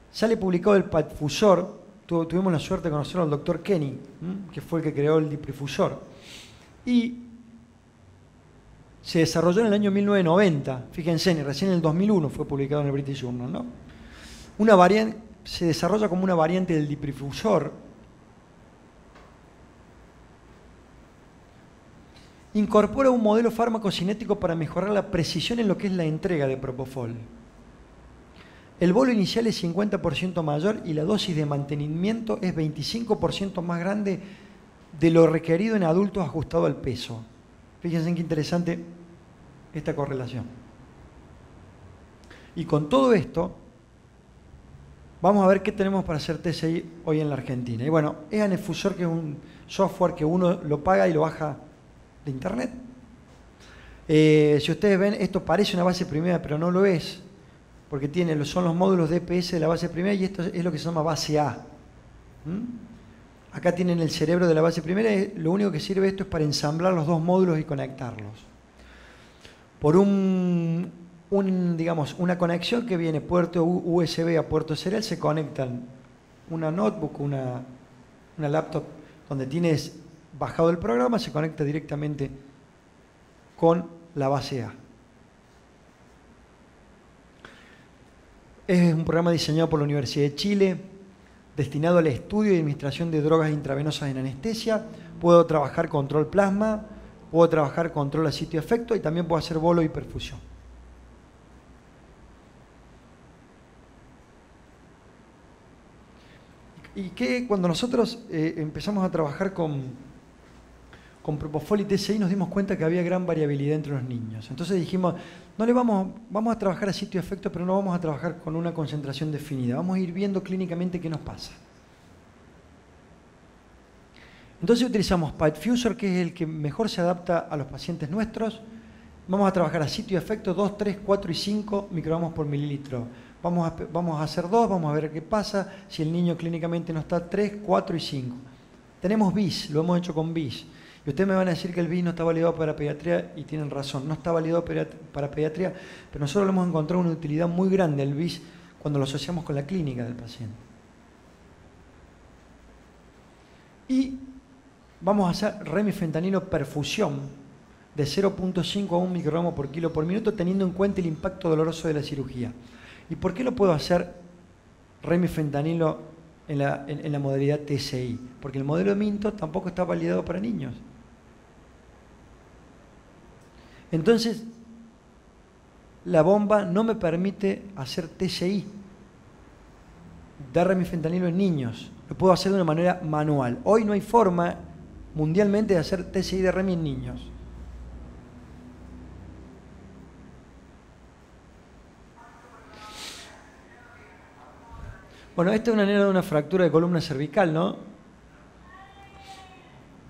sale publicado el Paetfusor. Tuvimos la suerte de conocer al doctor Kenny, que fue el que creó el diprifusor. Y se desarrolló en el año 1990, fíjense, recién en el 2001 fue publicado en el British Journal, ¿no? Una variante, se desarrolla como una variante del diprifusor. Incorpora un modelo farmacocinético para mejorar la precisión en lo que es la entrega de propofol. El bolo inicial es 50% mayor y la dosis de mantenimiento es 25% más grande de lo requerido en adultos ajustado al peso. Fíjense qué interesante esta correlación. Y con todo esto, vamos a ver qué tenemos para hacer TCI hoy en la Argentina. Y bueno, es Anefusor, que es un software que uno lo paga y lo baja de internet. Si ustedes ven, esto parece una base primera, pero no lo es, porque son los módulos DPS de la base primera y esto es lo que se llama base A. Acá tienen el cerebro de la base primera y lo único que sirve esto es para ensamblar los dos módulos y conectarlos. Por digamos, una conexión que viene puerto USB a puerto serial, se conectan una notebook, una laptop donde tienes bajado el programa, se conecta directamente con la base A. Es un programa diseñado por la Universidad de Chile, destinado al estudio y administración de drogas intravenosas en anestesia. Puedo trabajar control plasma, puedo trabajar control a sitio efecto y también puedo hacer bolo y perfusión. Y que cuando nosotros empezamos a trabajar con Propofol y TCI nos dimos cuenta que había gran variabilidad entre los niños. Entonces dijimos, vamos a trabajar a sitio efecto, pero no vamos a trabajar con una concentración definida. Vamos a ir viendo clínicamente qué nos pasa. Entonces utilizamos PipeFuser, que es el que mejor se adapta a los pacientes nuestros. Vamos a trabajar a sitio efecto 2, 3, 4 y 5 microgramos por mililitro. Vamos a hacer 2, vamos a ver qué pasa. Si el niño clínicamente no está, 3, 4 y 5. Tenemos BIS, lo hemos hecho con BIS. Y ustedes me van a decir que el BIS no está validado para pediatría y tienen razón. No está validado para pediatría, pero nosotros le hemos encontrado una utilidad muy grande al BIS cuando lo asociamos con la clínica del paciente. Y vamos a hacer remifentanilo perfusión de 0.5 a 1 microgramo por kilo por minuto, teniendo en cuenta el impacto doloroso de la cirugía. ¿Y por qué lo puedo hacer remifentanilo en la modalidad TCI? Porque el modelo Minto tampoco está validado para niños. Entonces, la bomba no me permite hacer TCI, dar remifentanilo en niños. Lo puedo hacer de una manera manual. Hoy no hay forma mundialmente de hacer TCI de remi en niños. Bueno, esta es una nena de una fractura de columna cervical, ¿no?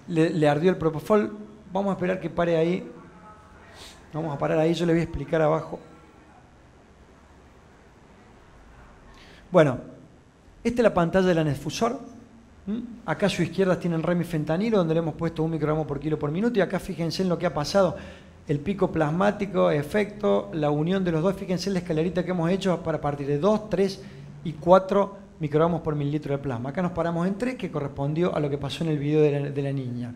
Le ardió el Propofol. Vamos a esperar que pare ahí. Vamos a parar ahí, yo le voy a explicar abajo. Bueno, esta es la pantalla del anestesor. Acá a su izquierda tienen remifentanilo, donde le hemos puesto 1 microgramo por kilo por minuto. Y acá fíjense en lo que ha pasado. El pico plasmático, efecto, la unión de los dos. Fíjense en la escalerita que hemos hecho para partir de 2, 3 y 4 microgramos por mililitro de plasma. Acá nos paramos en 3, que correspondió a lo que pasó en el video de la niña.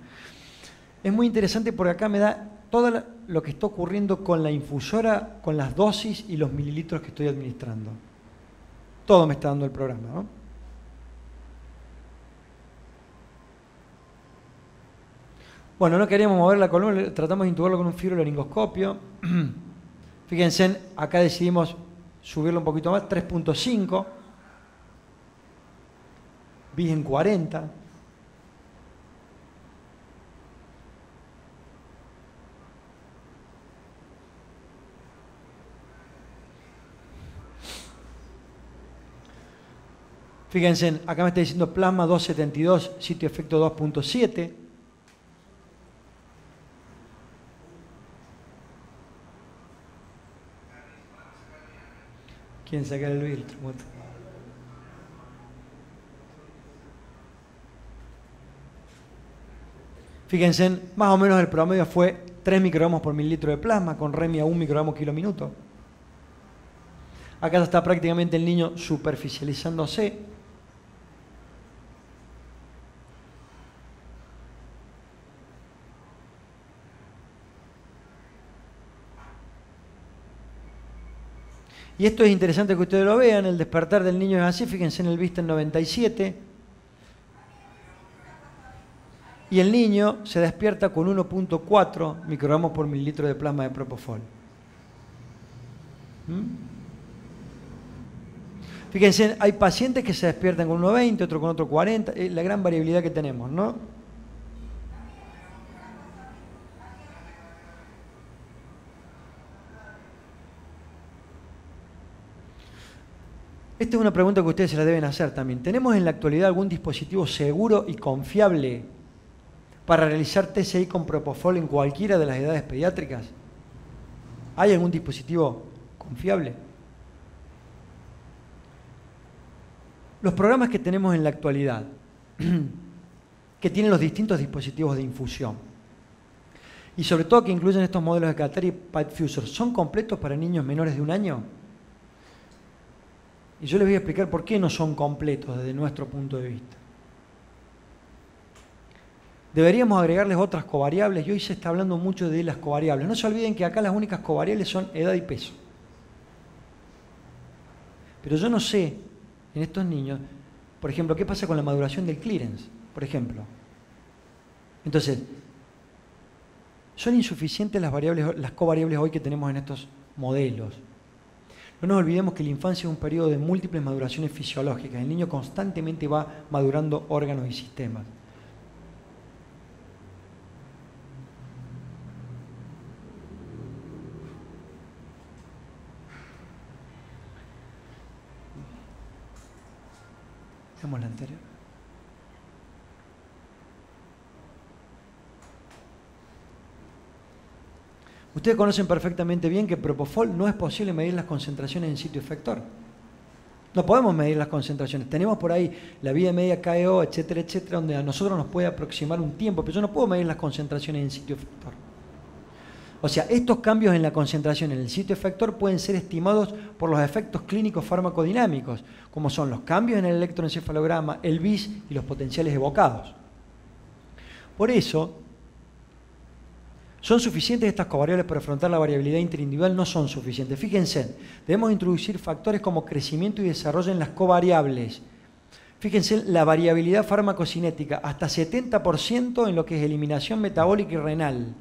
Es muy interesante porque acá me da todo lo que está ocurriendo con la infusora, con las dosis y los mililitros que estoy administrando. Todo me está dando el programa, ¿no? Bueno, no queríamos mover la columna, tratamos de intubarlo con un fibrolaringoscopio. Fíjense, acá decidimos subirlo un poquito más, 3.5. BIS en 40. Fíjense, acá me está diciendo plasma 272, sitio efecto 2.7. ¿Quién saca el filtro? Fíjense, más o menos el promedio fue 3 microgramos por mililitro de plasma, con remi a 1 microgramo kilo minuto. Acá está prácticamente el niño superficializándose. Y esto es interesante que ustedes lo vean, el despertar del niño es así, fíjense en el vista en 97. Y el niño se despierta con 1.4 microgramos por mililitro de plasma de Propofol. Fíjense, hay pacientes que se despiertan con 1.20, otro con otro 40, la gran variabilidad que tenemos, ¿no? Esta es una pregunta que ustedes se la deben hacer también. ¿Tenemos en la actualidad algún dispositivo seguro y confiable para realizar TCI con Propofol en cualquiera de las edades pediátricas? ¿Hay algún dispositivo confiable? Los programas que tenemos en la actualidad, que tienen los distintos dispositivos de infusión, y sobre todo que incluyen estos modelos de Calteri y PipeFuser, ¿son completos para niños menores de 1 año? Y yo les voy a explicar por qué no son completos desde nuestro punto de vista. Deberíamos agregarles otras covariables y hoy se está hablando mucho de las covariables. No se olviden que acá las únicas covariables son edad y peso. Pero yo no sé, en estos niños, por ejemplo, qué pasa con la maduración del clearance, por ejemplo. Entonces, son insuficientes las covariables hoy que tenemos en estos modelos. No nos olvidemos que la infancia es un periodo de múltiples maduraciones fisiológicas. El niño constantemente va madurando órganos y sistemas. Veamos la anterior. Ustedes conocen perfectamente bien que Propofol no es posible medir las concentraciones en sitio efector. No podemos medir las concentraciones. Tenemos por ahí la vida media KEO, etcétera, etcétera, donde a nosotros nos puede aproximar un tiempo, pero yo no puedo medir las concentraciones en sitio efector. O sea, estos cambios en la concentración en el sitio efector pueden ser estimados por los efectos clínicos farmacodinámicos, como son los cambios en el electroencefalograma, el BIS y los potenciales evocados. Por eso, ¿son suficientes estas covariables para afrontar la variabilidad interindividual? No son suficientes. Fíjense, debemos introducir factores como crecimiento y desarrollo en las covariables. Fíjense, la variabilidad farmacocinética, hasta 70% en lo que es eliminación metabólica y renal.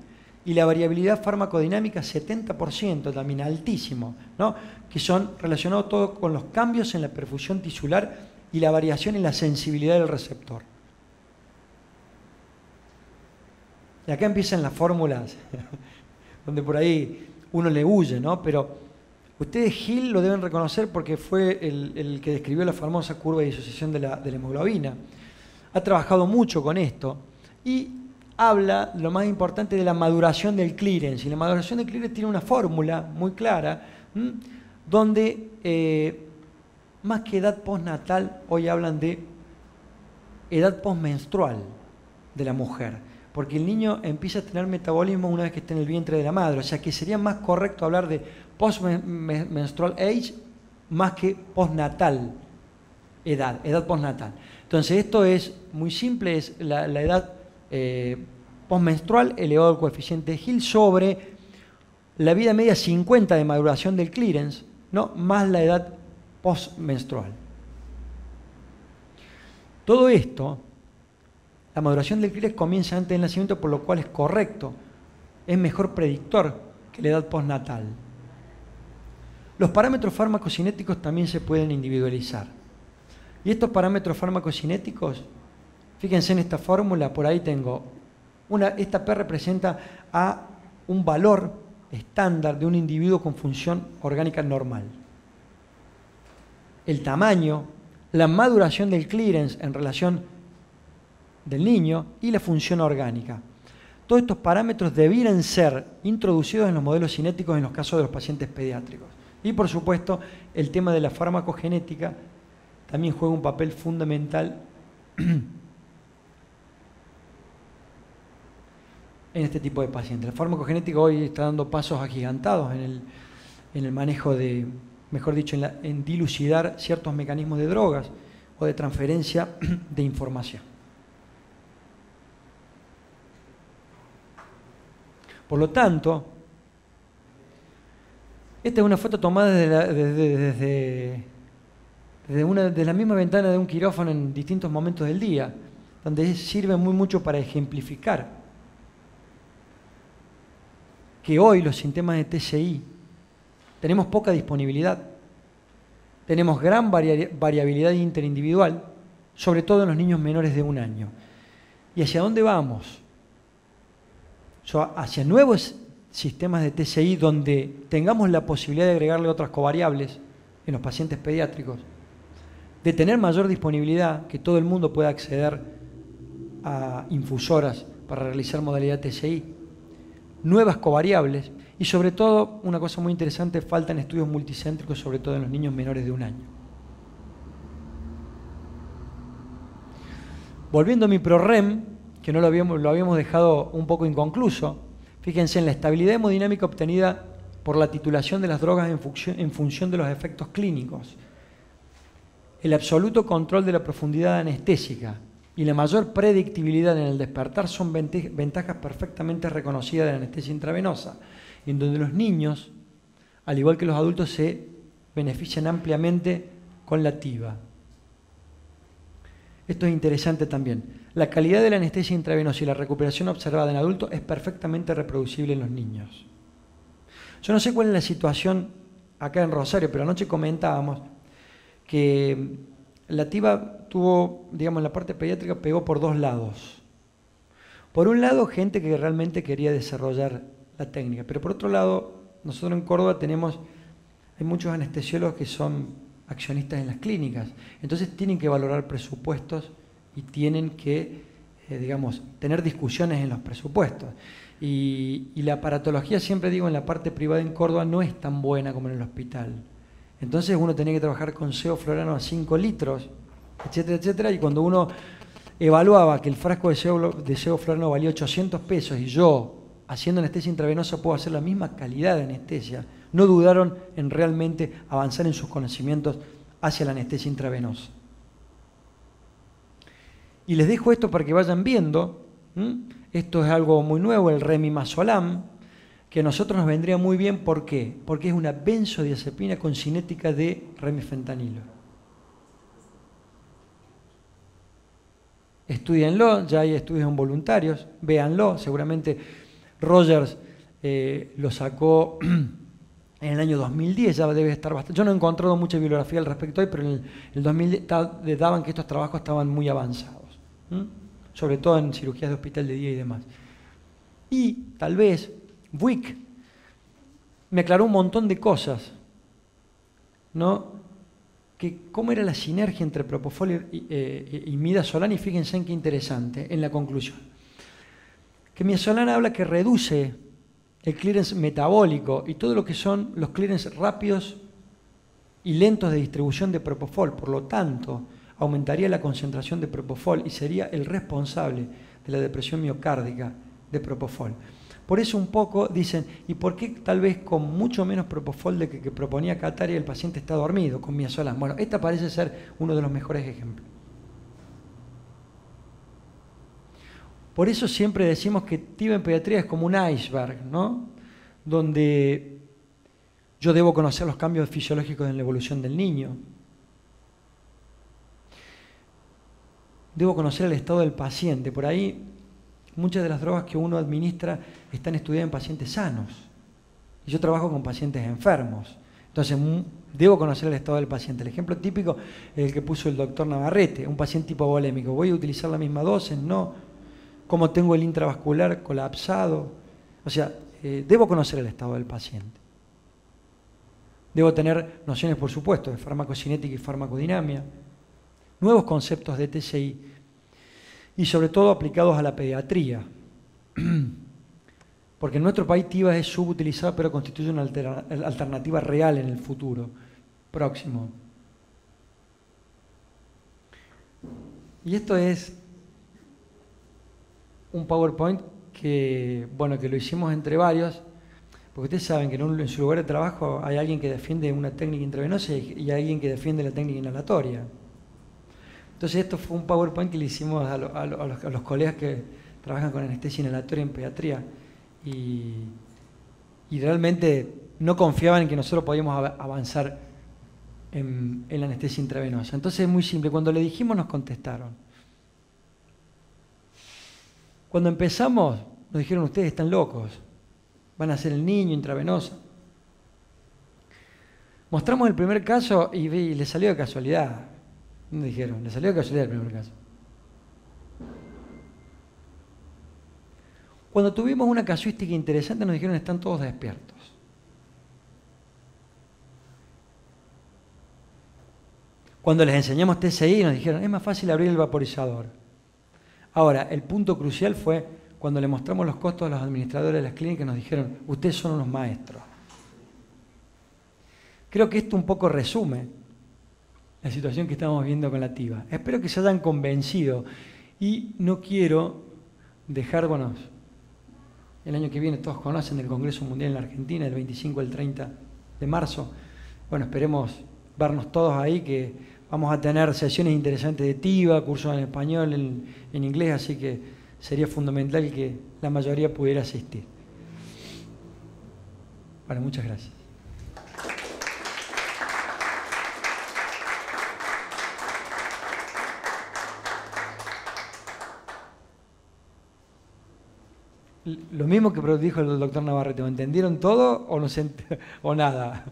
Y la variabilidad farmacodinámica, 70%, también altísimo, ¿no? Que son relacionados todo con los cambios en la perfusión tisular y la variación en la sensibilidad del receptor. Y acá empiezan las fórmulas, donde por ahí uno le huye, ¿no? Pero ustedes Hill lo deben reconocer porque fue el que describió la famosa curva de disociación de la hemoglobina. Ha trabajado mucho con esto y habla, lo más importante, de la maduración del clearance. Y la maduración del clearance tiene una fórmula muy clara, donde más que edad postnatal, hoy hablan de edad postmenstrual de la mujer. Porque el niño empieza a tener metabolismo una vez que está en el vientre de la madre. O sea que sería más correcto hablar de postmenstrual age más que postnatal edad postnatal. Entonces esto es muy simple, es la edad postmenstrual elevado al coeficiente de Hill sobre la vida media 50 de maduración del clearance, ¿no? Más la edad postmenstrual. Todo esto, la maduración del clearance comienza antes del nacimiento, por lo cual es correcto, es mejor predictor que la edad postnatal. Los parámetros farmacocinéticos también se pueden individualizar. Y estos parámetros farmacocinéticos, fíjense en esta fórmula, por ahí tengo, esta P representa a un valor estándar de un individuo con función orgánica normal. El tamaño, la maduración del clearance en relación del niño y la función orgánica. Todos estos parámetros debieran ser introducidos en los modelos cinéticos en los casos de los pacientes pediátricos. Y por supuesto, el tema de la farmacogenética también juega un papel fundamental en este tipo de pacientes. La farmacogenética hoy está dando pasos agigantados en el manejo de, mejor dicho, en dilucidar ciertos mecanismos de drogas o de transferencia de información. Por lo tanto, esta es una foto tomada desde la misma ventana de un quirófano en distintos momentos del día, donde sirve mucho para ejemplificar que hoy los sistemas de TCI tenemos poca disponibilidad, tenemos gran variabilidad interindividual, sobre todo en los niños menores de 1 año. ¿Y hacia dónde vamos? Hacia nuevos sistemas de TCI donde tengamos la posibilidad de agregarle otras covariables en los pacientes pediátricos, de tener mayor disponibilidad, que todo el mundo pueda acceder a infusoras para realizar modalidad TCI, nuevas covariables y sobre todo, una cosa muy interesante, faltan estudios multicéntricos, sobre todo en los niños menores de 1 año. Volviendo a mi ProREM, que no lo habíamos dejado un poco inconcluso, fíjense en la estabilidad hemodinámica obtenida por la titulación de las drogas en función de los efectos clínicos, el absoluto control de la profundidad anestésica, y la mayor predictibilidad en el despertar son ventajas perfectamente reconocidas de la anestesia intravenosa, en donde los niños, al igual que los adultos, se benefician ampliamente con la TIVA. Esto es interesante también. La calidad de la anestesia intravenosa y la recuperación observada en adultos es perfectamente reproducible en los niños. Yo no sé cuál es la situación acá en Rosario, pero anoche comentábamos que la TIVA tuvo, digamos, en la parte pediátrica pegó por dos lados. Por un lado, gente que realmente quería desarrollar la técnica, pero por otro lado, nosotros en Córdoba hay muchos anestesiólogos que son accionistas en las clínicas, entonces tienen que valorar presupuestos y tienen que, digamos, tener discusiones en los presupuestos. Y la aparatología, siempre digo, en la parte privada en Córdoba no es tan buena como en el hospital. Entonces uno tenía que trabajar con sevoflurano a 5 litros, etcétera, etcétera, y cuando uno evaluaba que el frasco de sevoflurano valía 800 pesos y yo, haciendo anestesia intravenosa, puedo hacer la misma calidad de anestesia, no dudaron en realmente avanzar en sus conocimientos hacia la anestesia intravenosa. Y les dejo esto para que vayan viendo. Esto es algo muy nuevo, el Remimazolam, que a nosotros nos vendría muy bien. ¿Por qué? Porque es una benzodiazepina con cinética de remifentanilo. Estúdienlo, ya hay estudios en voluntarios, véanlo. Seguramente Rogers lo sacó en el año 2010, ya debe estar bastante. Yo no he encontrado mucha bibliografía al respecto hoy, pero en el 2010 daban que estos trabajos estaban muy avanzados, sobre todo en cirugías de hospital de día y demás. Y tal vez Buick me aclaró un montón de cosas, ¿no? Que cómo era la sinergia entre propofol y midazolam, y fíjense en qué interesante, en la conclusión. Que midazolam habla que reduce el clearance metabólico y todo lo que son los clearance rápidos y lentos de distribución de propofol, por lo tanto, aumentaría la concentración de propofol y sería el responsable de la depresión miocárdica de propofol. Por eso un poco dicen, ¿y por qué tal vez con mucho menos propofol de que proponía Kataria el paciente está dormido con midazolam? Bueno, esta parece ser uno de los mejores ejemplos. Por eso siempre decimos que TIVA en pediatría es como un iceberg, ¿no? Donde yo debo conocer los cambios fisiológicos en la evolución del niño. Debo conocer el estado del paciente. Por ahí, muchas de las drogas que uno administra están estudiadas en pacientes sanos. Y yo trabajo con pacientes enfermos. Entonces, debo conocer el estado del paciente. El ejemplo típico es el que puso el doctor Navarrete, un paciente hipovolémico. ¿Voy a utilizar la misma dosis? No. ¿Cómo tengo el intravascular colapsado? O sea, debo conocer el estado del paciente. Debo tener nociones, por supuesto, de farmacocinética y farmacodinamia, nuevos conceptos de TCI y sobre todo aplicados a la pediatría. Porque en nuestro país TIVA es subutilizada, pero constituye una alternativa real en el futuro próximo. Y esto es un PowerPoint que, bueno, que lo hicimos entre varios, porque ustedes saben que en su lugar de trabajo hay alguien que defiende una técnica intravenosa y hay alguien que defiende la técnica inhalatoria. Entonces esto fue un PowerPoint que le hicimos a los colegas que trabajan con anestesia inhalatoria en pediatría y realmente no confiaban en que nosotros podíamos avanzar en la anestesia intravenosa. Entonces es muy simple, cuando le dijimos nos contestaron. Cuando empezamos nos dijeron, ustedes están locos, van a hacer el niño intravenosa. Mostramos el primer caso y le salió de casualidad. Me dijeron, le salió de casualidad el primer caso. Cuando tuvimos una casuística interesante nos dijeron, están todos despiertos. Cuando les enseñamos TCI nos dijeron, es más fácil abrir el vaporizador. Ahora, el punto crucial fue cuando le mostramos los costos a los administradores de las clínicas, nos dijeron, ustedes son unos maestros. Creo que esto un poco resume la situación que estamos viendo con la TIVA. Espero que se hayan convencido y no quiero dejar, bueno, el año que viene todos conocen el Congreso Mundial en la Argentina, el 25 al 30 de marzo. Bueno, esperemos vernos todos ahí, que Vamos a tener sesiones interesantes de TIVA, cursos en español, en inglés, así que sería fundamental que la mayoría pudiera asistir. Bueno, muchas gracias. Lo mismo que dijo el doctor Navarrete, ¿me entendieron todo o, o nada?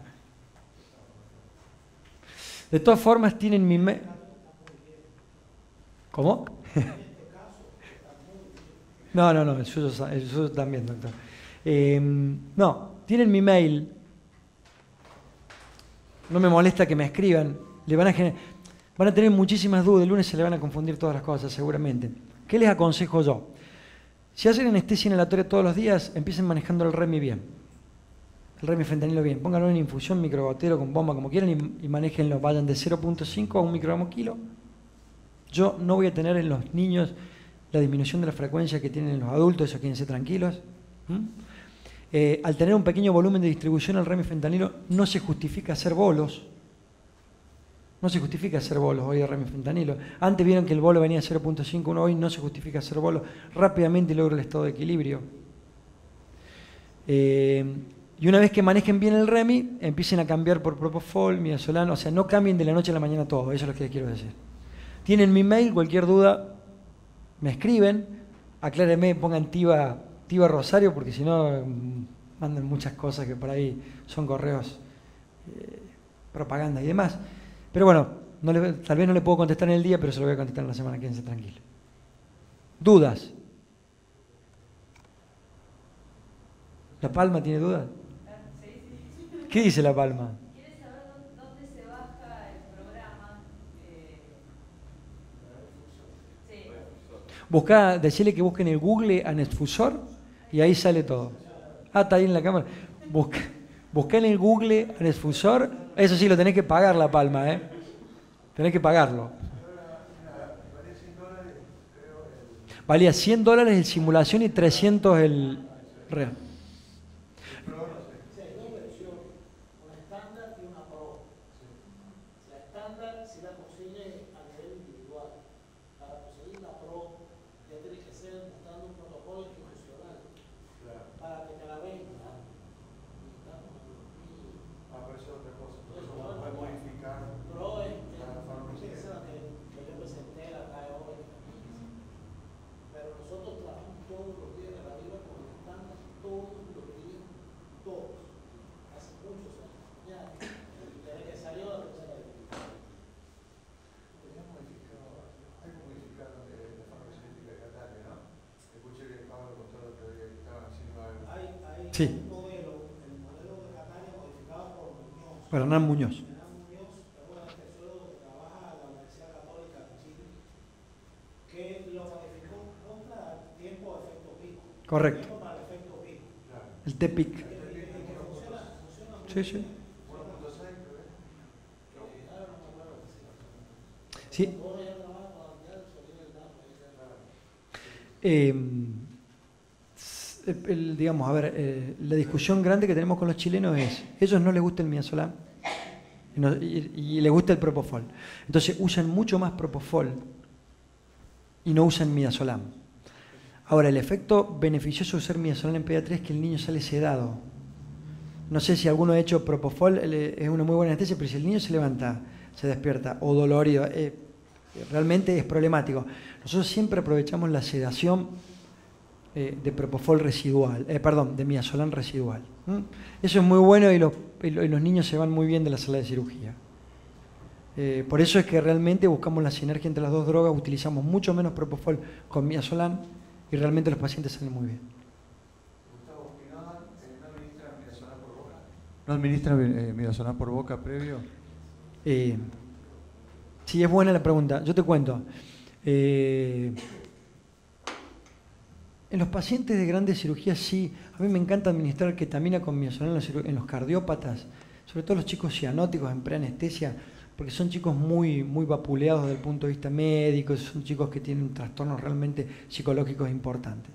De todas formas, tienen mi mail. ¿Cómo? No, el suyo también, doctor. No, tienen mi mail. No me molesta que me escriban. Van a tener muchísimas dudas. El lunes se le van a confundir todas las cosas, seguramente. ¿Qué les aconsejo yo? Si hacen anestesia inhalatoria todos los días, empiecen manejando el REMI bien. El remifentanilo bien. Pónganlo en infusión, microgotero, con bomba, como quieran, y manéjenlo. Vayan de 0.5 a 1 microgramo kilo. Yo no voy a tener en los niños la disminución de la frecuencia que tienen en los adultos, eso quédense tranquilos. Al tener un pequeño volumen de distribución, el remifentanilo no se justifica hacer bolos. No se justifica hacer bolos hoy de remifentanilo. Antes vieron que el bolo venía a 0.5, hoy no se justifica hacer bolos. Rápidamente logra el estado de equilibrio. Y una vez que manejen bien el REMI, empiecen a cambiar por propofol, midazolam, o sea, no cambien de la noche a la mañana todo, eso es lo que les quiero decir. Tienen mi mail, cualquier duda me escriben, aclárenme, pongan TIVA Rosario, porque si no mandan muchas cosas que por ahí son correos, propaganda y demás. Pero bueno, tal vez no le puedo contestar en el día, pero se lo voy a contestar en la semana, quédense tranquilos. ¿Dudas? ¿La Palma tiene dudas? ¿Qué dice La Palma? ¿Quieres saber dónde se baja el programa? Sí. Decirle que busquen el Google Anestfusor y ahí sale todo. Ah, está ahí en la cámara. Busqué en el Google Anestfusor, eso sí lo tenés que pagar, La Palma, tenés que pagarlo. Valía $100 el simulación y 300 el real. Sí. El modelo de Catania modificado por Muñoz. Por Hernán Muñoz. Hernán Muñoz es un anestesiólogo que trabaja en la Universidad Católica de Chile, que lo modificó contra tiempo de efecto pico. Correcto. Tiempo para el efecto pico. El TPIC. ¿Funciona? Sí, sí. Sí. Digamos, a ver, la discusión grande que tenemos con los chilenos es, ellos no les gusta el midazolam y les gusta el propofol. Entonces usan mucho más propofol y no usan midazolam. Ahora, el efecto beneficioso de usar midazolam en pediatría es que el niño sale sedado. No sé si alguno ha hecho propofol, es una muy buena anestesia, pero si el niño se levanta, se despierta o dolorido, realmente es problemático. Nosotros siempre aprovechamos la sedación de propofol residual, de midazolam residual. Eso es muy bueno y los niños se van muy bien de la sala de cirugía. Por eso es que realmente buscamos la sinergia entre las dos drogas, utilizamos mucho menos propofol con midazolam y realmente los pacientes salen muy bien. Gustavo, ¿no administra midazolam por boca? ¿No administra midazolam por boca previo? Sí, es buena la pregunta. Yo te cuento. En los pacientes de grandes cirugías sí, a mí me encanta administrar ketamina con midazolam en los cardiópatas, sobre todo los chicos cianóticos en preanestesia, porque son chicos muy, muy vapuleados desde el punto de vista médico, son chicos que tienen trastornos realmente psicológicos importantes.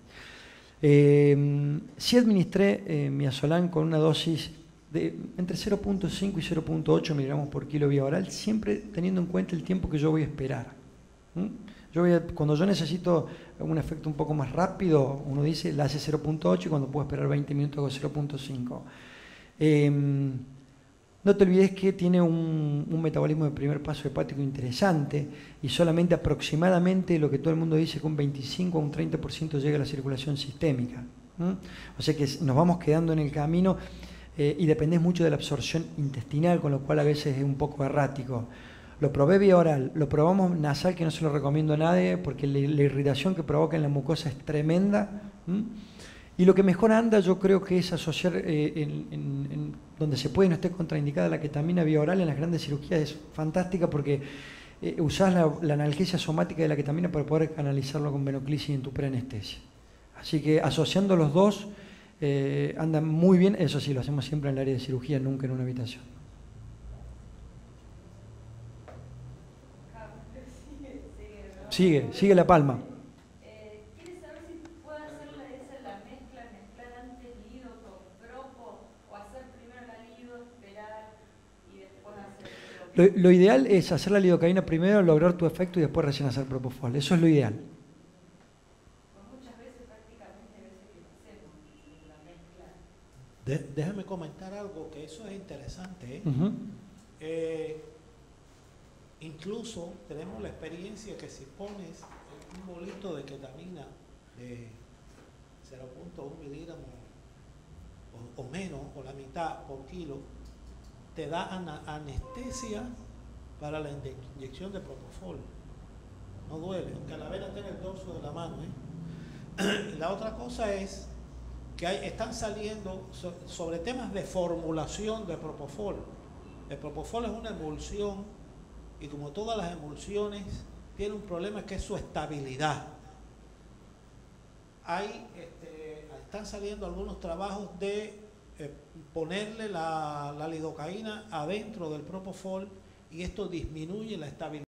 Sí administré midazolam con una dosis entre 0.5 y 0.8 miligramos por kilo vía oral, siempre teniendo en cuenta el tiempo que yo voy a esperar. Cuando yo necesito un efecto un poco más rápido, uno dice, la hace 0.8 y cuando puedo esperar 20 minutos hago 0.5. No te olvides que tiene un metabolismo de primer paso hepático interesante y solamente aproximadamente lo que todo el mundo dice que un 25 a un 30% llega a la circulación sistémica. O sea que nos vamos quedando en el camino y dependés mucho de la absorción intestinal, con lo cual a veces es un poco errático. Lo probé vía oral, lo probamos nasal, que no se lo recomiendo a nadie porque la irritación que provoca en la mucosa es tremenda. Y lo que mejor anda yo creo que es asociar, donde se puede y no esté contraindicada la ketamina vía oral en las grandes cirugías, es fantástica porque usás la analgesia somática de la ketamina para poder canalizarlo con venoclisis en tu preanestesia. Así que asociando los dos andan muy bien, eso sí, lo hacemos siempre en el área de cirugía, nunca en una habitación. Sigue la palma. ¿Quieres saber si puedo hacer la mezclar antes lido con propo o hacer primero la lido, esperar y después hacer Lo ideal es hacer la lidocaína primero, lograr tu efecto y después recién hacer propofol. Eso es lo ideal. Muchas veces prácticamente veces que hacemos la mezcla. Déjame comentar algo, que eso es interesante. Incluso tenemos la experiencia que si pones un bolito de ketamina de 0.1 miligramos o menos, o la mitad por kilo, te da anestesia para la inyección de propofol. No duele, aunque la vena tenga el dorso de la mano. Y la otra cosa es que están saliendo sobre temas de formulación de propofol. El propofol es una emulsión y como todas las emulsiones tiene un problema que es su estabilidad. Están saliendo algunos trabajos de ponerle la lidocaína adentro del propofol y esto disminuye la estabilidad.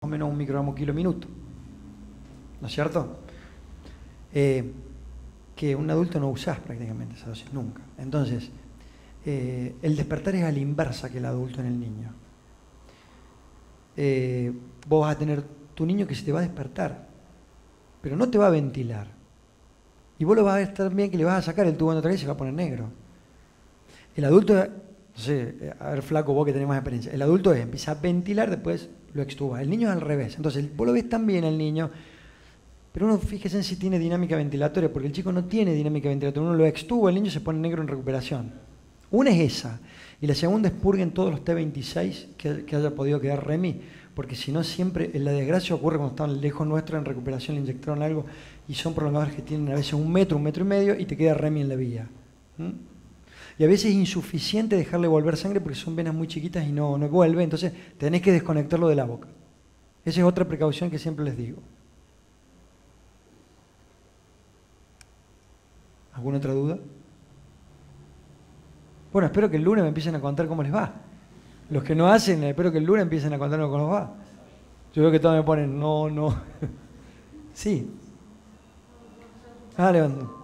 o menos 1 microgramo kilo minuto. ¿No es cierto? Que un adulto no usás prácticamente esa dosis, nunca. Entonces, el despertar es a la inversa que el adulto en el niño. Vos vas a tener tu niño que se te va a despertar, pero no te va a ventilar. Y vos lo vas a ver también que le vas a sacar el tubo en otra vez y se va a poner negro. El adulto, no sé, a ver, flaco, vos que tenés más experiencia, el adulto empieza a ventilar, después lo extuba. El niño es al revés. Entonces, vos lo ves también al niño, pero uno fíjese en si tiene dinámica ventilatoria, porque el chico no tiene dinámica ventilatoria. Uno lo extuba, el niño se pone negro en recuperación. Una es esa. Y la segunda es purguen todos los T26 que haya podido quedar Remy, porque si no siempre, la desgracia ocurre cuando están lejos nuestro en recuperación, le inyectaron algo, y son prolongadores que tienen a veces 1 metro, 1,5 metros, y te queda Remy en la vía. Y a veces es insuficiente dejarle volver sangre porque son venas muy chiquitas y no vuelve, entonces tenés que desconectarlo de la boca. Esa es otra precaución que siempre les digo. ¿Alguna otra duda? Bueno, espero que el lunes me empiecen a contar cómo les va. Los que no hacen, espero que el lunes empiecen a contarnos cómo les va. Yo veo que todos me ponen, no. Sí. Levanto.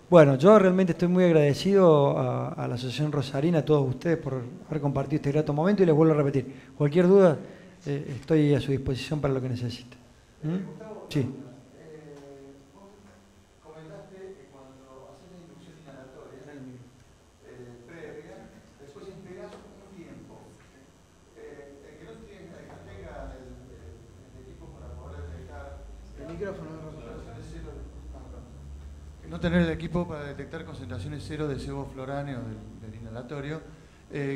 Bueno, yo realmente estoy muy agradecido a la Asociación Rosarina, a todos ustedes por haber compartido este grato momento y les vuelvo a repetir. Cualquier duda, estoy a su disposición para lo que necesiten. Sí. No tener el equipo para detectar concentraciones cero de sevofluráneo del inhalatorio.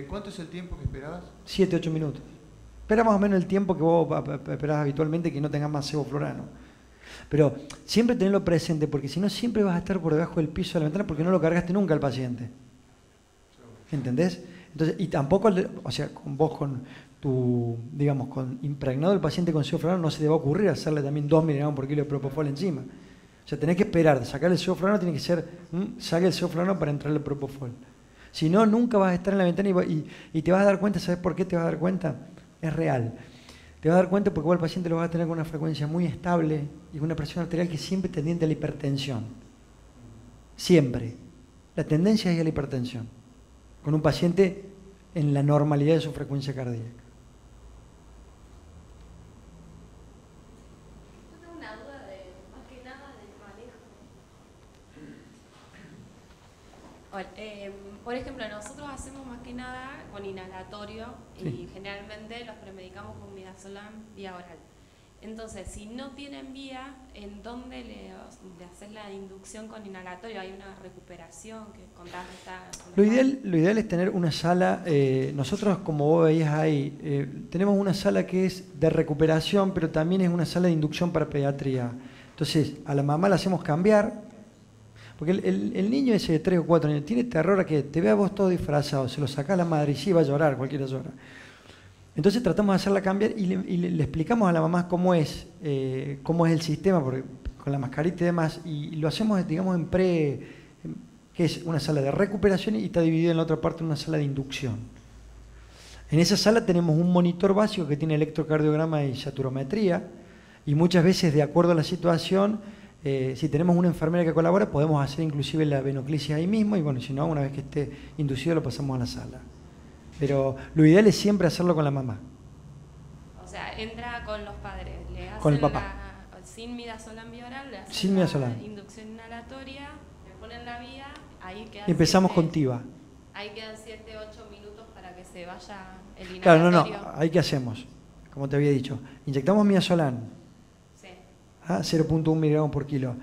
¿Cuánto es el tiempo que esperabas? 7, 8 minutos. Espera más o menos el tiempo que vos esperás habitualmente que no tengas más sevoflurano. Pero siempre tenerlo presente, porque si no siempre vas a estar por debajo del piso de la ventana porque no lo cargaste nunca al paciente. ¿Entendés? Entonces, y tampoco, o sea, con vos con tu, digamos, con impregnado el paciente con sevoflurano no se te va a ocurrir hacerle también 2 miligramos por kilo de propofol encima. O sea, tenés que esperar, de sacar el sevoflurano tiene que ser, saque el sevoflurano para entrarle el propofol. Si no, nunca vas a estar en la ventana y te vas a dar cuenta. ¿Sabes por qué te vas a dar cuenta? Es real. Te vas a dar cuenta porque igual el paciente lo va a tener con una frecuencia muy estable y con una presión arterial que siempre tendiente a la hipertensión. Siempre. La tendencia es a la hipertensión. Con un paciente en la normalidad de su frecuencia cardíaca. Yo tengo una duda más que nada del manejo. Hola, por ejemplo, nosotros hacemos más que nada con inhalatorio y generalmente los premedicamos con midazolam vía oral. Entonces, si no tienen vía, ¿en dónde le haces la inducción con inhalatorio? ¿Hay una recuperación que contás Lo ideal es tener una sala, nosotros como vos veías ahí, tenemos una sala que es de recuperación, pero también es una sala de inducción para pediatría. Entonces, a la mamá la hacemos cambiar, porque el niño ese de 3 o 4 años tiene terror a que te vea vos todo disfrazado, se lo saca a la madre y sí va a llorar, cualquiera llora. Entonces tratamos de hacerla cambiar y le explicamos a la mamá cómo es el sistema, porque con la mascarita y demás, y lo hacemos, digamos, que es una sala de recuperación y está dividida en la otra parte en una sala de inducción. En esa sala tenemos un monitor básico que tiene electrocardiograma y saturometría, y muchas veces, de acuerdo a la situación, si tenemos una enfermera que colabora, podemos hacer inclusive la venoclisis ahí mismo, y bueno, si no, una vez que esté inducido lo pasamos a la sala. Pero lo ideal es siempre hacerlo con la mamá. O sea, entra con los padres, le hacen con el papá. Sin midazolam vía oral, le hacen sin midazolam. Inducción inhalatoria, le ponen la vía, ahí quedan empezamos con TIVA. Ahí quedan 7, 8 minutos para que se vaya el inhalatorio. inhalatorio. No, ahí qué hacemos, como te había dicho. Inyectamos midazolam, sí. 0.1 miligramos por kilo.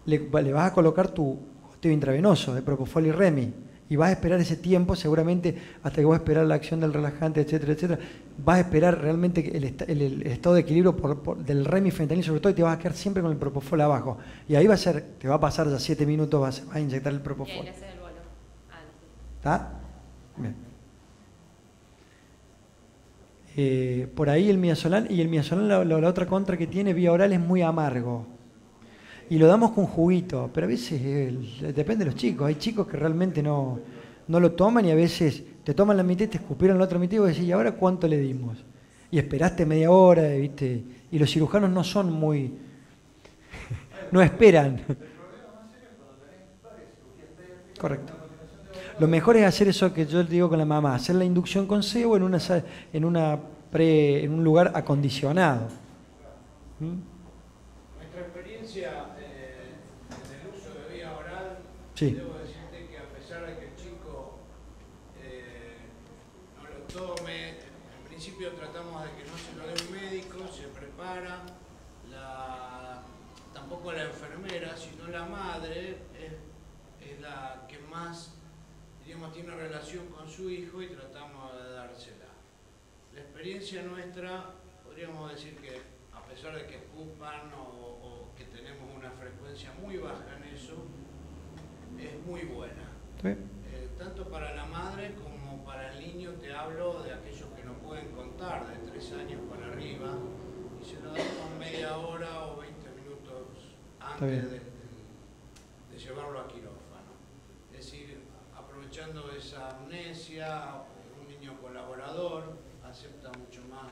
Le vas a colocar tu goteo intravenoso de propofol y Remy. Y vas a esperar ese tiempo, seguramente, hasta que vas a esperar la acción del relajante, etcétera, etcétera. Vas a esperar realmente el estado de equilibrio del Remy fentanil sobre todo, y te vas a quedar siempre con el propofol abajo. Y ahí te va a pasar ya 7 minutos, vas a inyectar el propofol. Y ahí le haces el bolo. ¿Está? Bien. Por ahí el midazolam, y el midazolam la otra contra que tiene vía oral es muy amargo. Y lo damos con juguito, pero a veces depende de los chicos. Hay chicos que realmente no lo toman y a veces te toman la mitad y te escupieron la otra mitad y vos decís, ¿y ahora cuánto le dimos? Y esperaste media hora, ¿viste? Y los cirujanos no son muy... no esperan. Correcto. Lo mejor es hacer eso que yo digo con la mamá, hacer la inducción con sebo en un lugar acondicionado. Nuestra experiencia en el uso de vía oral, Sí. debo decirte que a pesar de que el chico no lo tome, en principio tratamos de que no se lo dé un médico, se prepara, tampoco la enfermera, sino la madre es la que más, digamos, tiene relación con su hijo y tratamos de dársela. La experiencia nuestra, podríamos decir que a pesar de que escupan o que tenemos una frecuencia muy baja en eso, es muy buena. ¿Sí? Tanto para la madre como para el niño, te hablo de aquellos que no pueden contar, de 3 años para arriba, y se lo damos media hora o 20 minutos antes de llevarlo a quirófano. Es decir, aprovechando esa amnesia, un niño colaborador acepta mucho más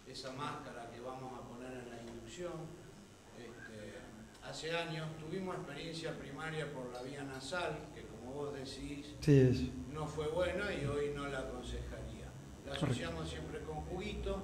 esa máscara que vamos a poner en la inducción. Hace años tuvimos experiencia primaria por la vía nasal, que como vos decís, Sí, no fue buena y hoy no la aconsejaría. La asociamos siempre con juguito,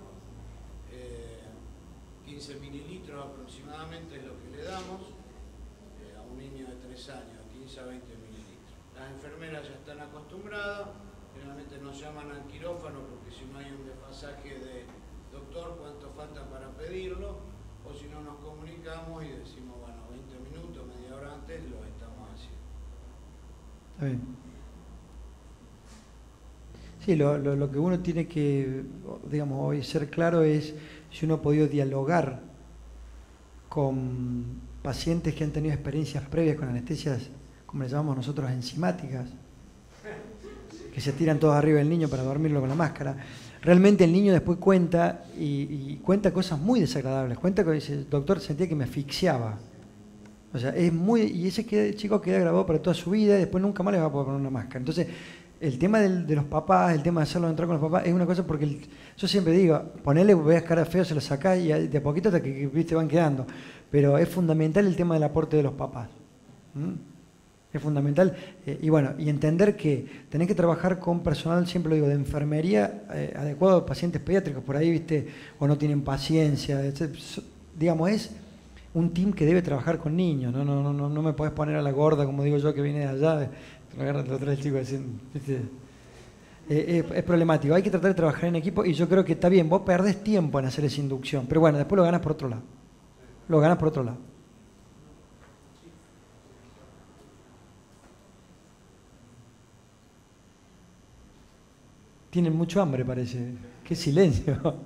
15 mililitros aproximadamente es lo que le damos a un niño de 3 años, 15 a 20 mililitros. Las enfermeras ya están acostumbradas, generalmente nos llaman al quirófano porque si no hay un desfasaje de doctor, ¿cuánto falta para pedirlo? O si no nos comunicamos y decimos, bueno, 20 minutos, media hora antes lo estamos haciendo. está bien. Sí, lo que uno tiene que, digamos, hoy ser claro es si uno ha podido dialogar con pacientes que han tenido experiencias previas con anestesias, como le llamamos nosotros, enzimáticas, que se tiran todos arriba del niño para dormirlo con la máscara. Realmente el niño después cuenta y cuenta cosas muy desagradables. Cuenta que dice, doctor, sentía que me asfixiaba. O sea, es muy... Y ese chico queda grabado para toda su vida y después nunca más le va a poder poner una máscara. Entonces, el tema de los papás, el tema de hacerlo entrar con los papás, es una cosa porque yo siempre digo, ponele, veas cara feo, se lo sacás y de a poquito hasta que viste, van quedando. Pero es fundamental el tema del aporte de los papás. Es fundamental. Y bueno, y entender que tenés que trabajar con personal, siempre lo digo, de enfermería adecuado a pacientes pediátricos. Por ahí, viste, o no tienen paciencia. Digamos, es un team que debe trabajar con niños. No me podés poner a la gorda, como digo yo, que viene de allá. Te lo agarras atrás del chico diciendo, ¿viste? Es problemático. Hay que tratar de trabajar en equipo y yo creo que está bien. Vos perdés tiempo en hacer esa inducción, pero bueno, después lo ganas por otro lado. Lo ganas por otro lado. Tienen mucho hambre, parece. Qué silencio.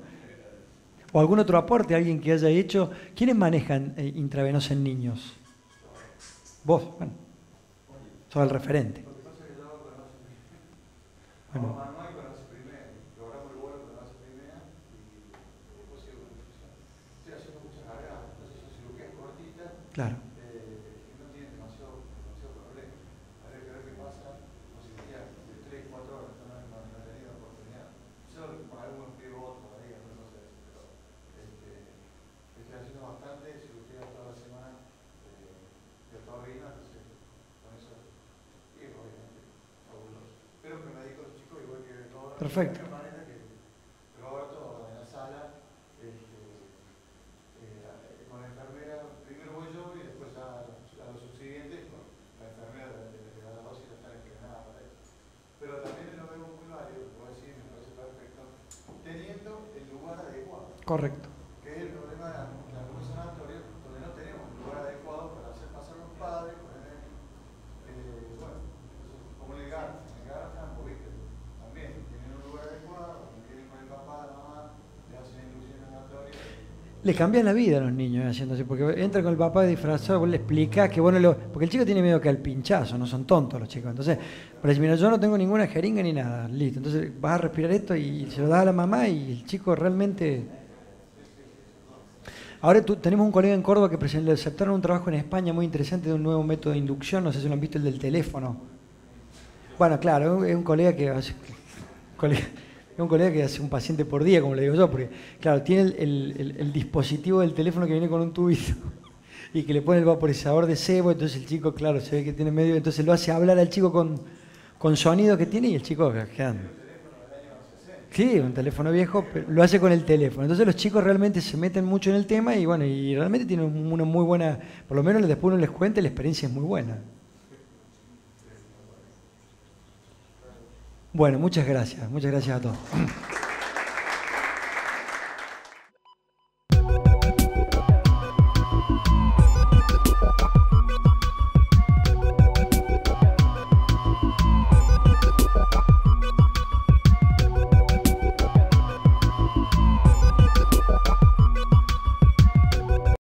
¿O algún otro aporte, alguien que haya hecho? ¿Quiénes manejan intravenosa en niños? Vos, bueno. Sos el referente. Bueno. Claro. Perfecto. Roberto en la sala, con la enfermera, primero voy yo y después a los subsiguientes, la enfermera de la dosis está entrenada para eso. Pero también lo veo muy válido, lo voy a decir, me parece perfecto, teniendo el lugar adecuado. Correcto. Que es el problema de algunos sanatorios donde no tenemos un lugar adecuado para hacer pasar a los padres, bueno, como en el Garfampo, ¿viste? También tienen un lugar adecuado, donde vienen con el papá, la mamá, le hacen inducción anatórica. Le cambian la vida a los niños haciéndose, porque entra con el papá disfrazado, vos le explicás que bueno, porque el chico tiene miedo que al pinchazo, no son tontos los chicos. Entonces, para decir, mira, yo no tengo ninguna jeringa ni nada, listo. Entonces vas a respirar esto y se lo das a la mamá y el chico realmente... Ahora tenemos un colega en Córdoba que le aceptaron un trabajo en España muy interesante de un nuevo método de inducción, no sé si lo han visto, el del teléfono. Bueno, claro, es un colega que... Es un colega que hace un paciente por día, como le digo yo, porque, claro, tiene el dispositivo del teléfono que viene con un tubito y que le pone el vaporizador de sebo, entonces el chico, claro, se ve que tiene medio, entonces lo hace hablar al chico con sonido que tiene y el chico quedando. Sí, un teléfono viejo, pero lo hace con el teléfono. Entonces los chicos realmente se meten mucho en el tema y bueno, y realmente tienen una muy buena, por lo menos después uno les cuenta y la experiencia es muy buena. Bueno, muchas gracias a todos.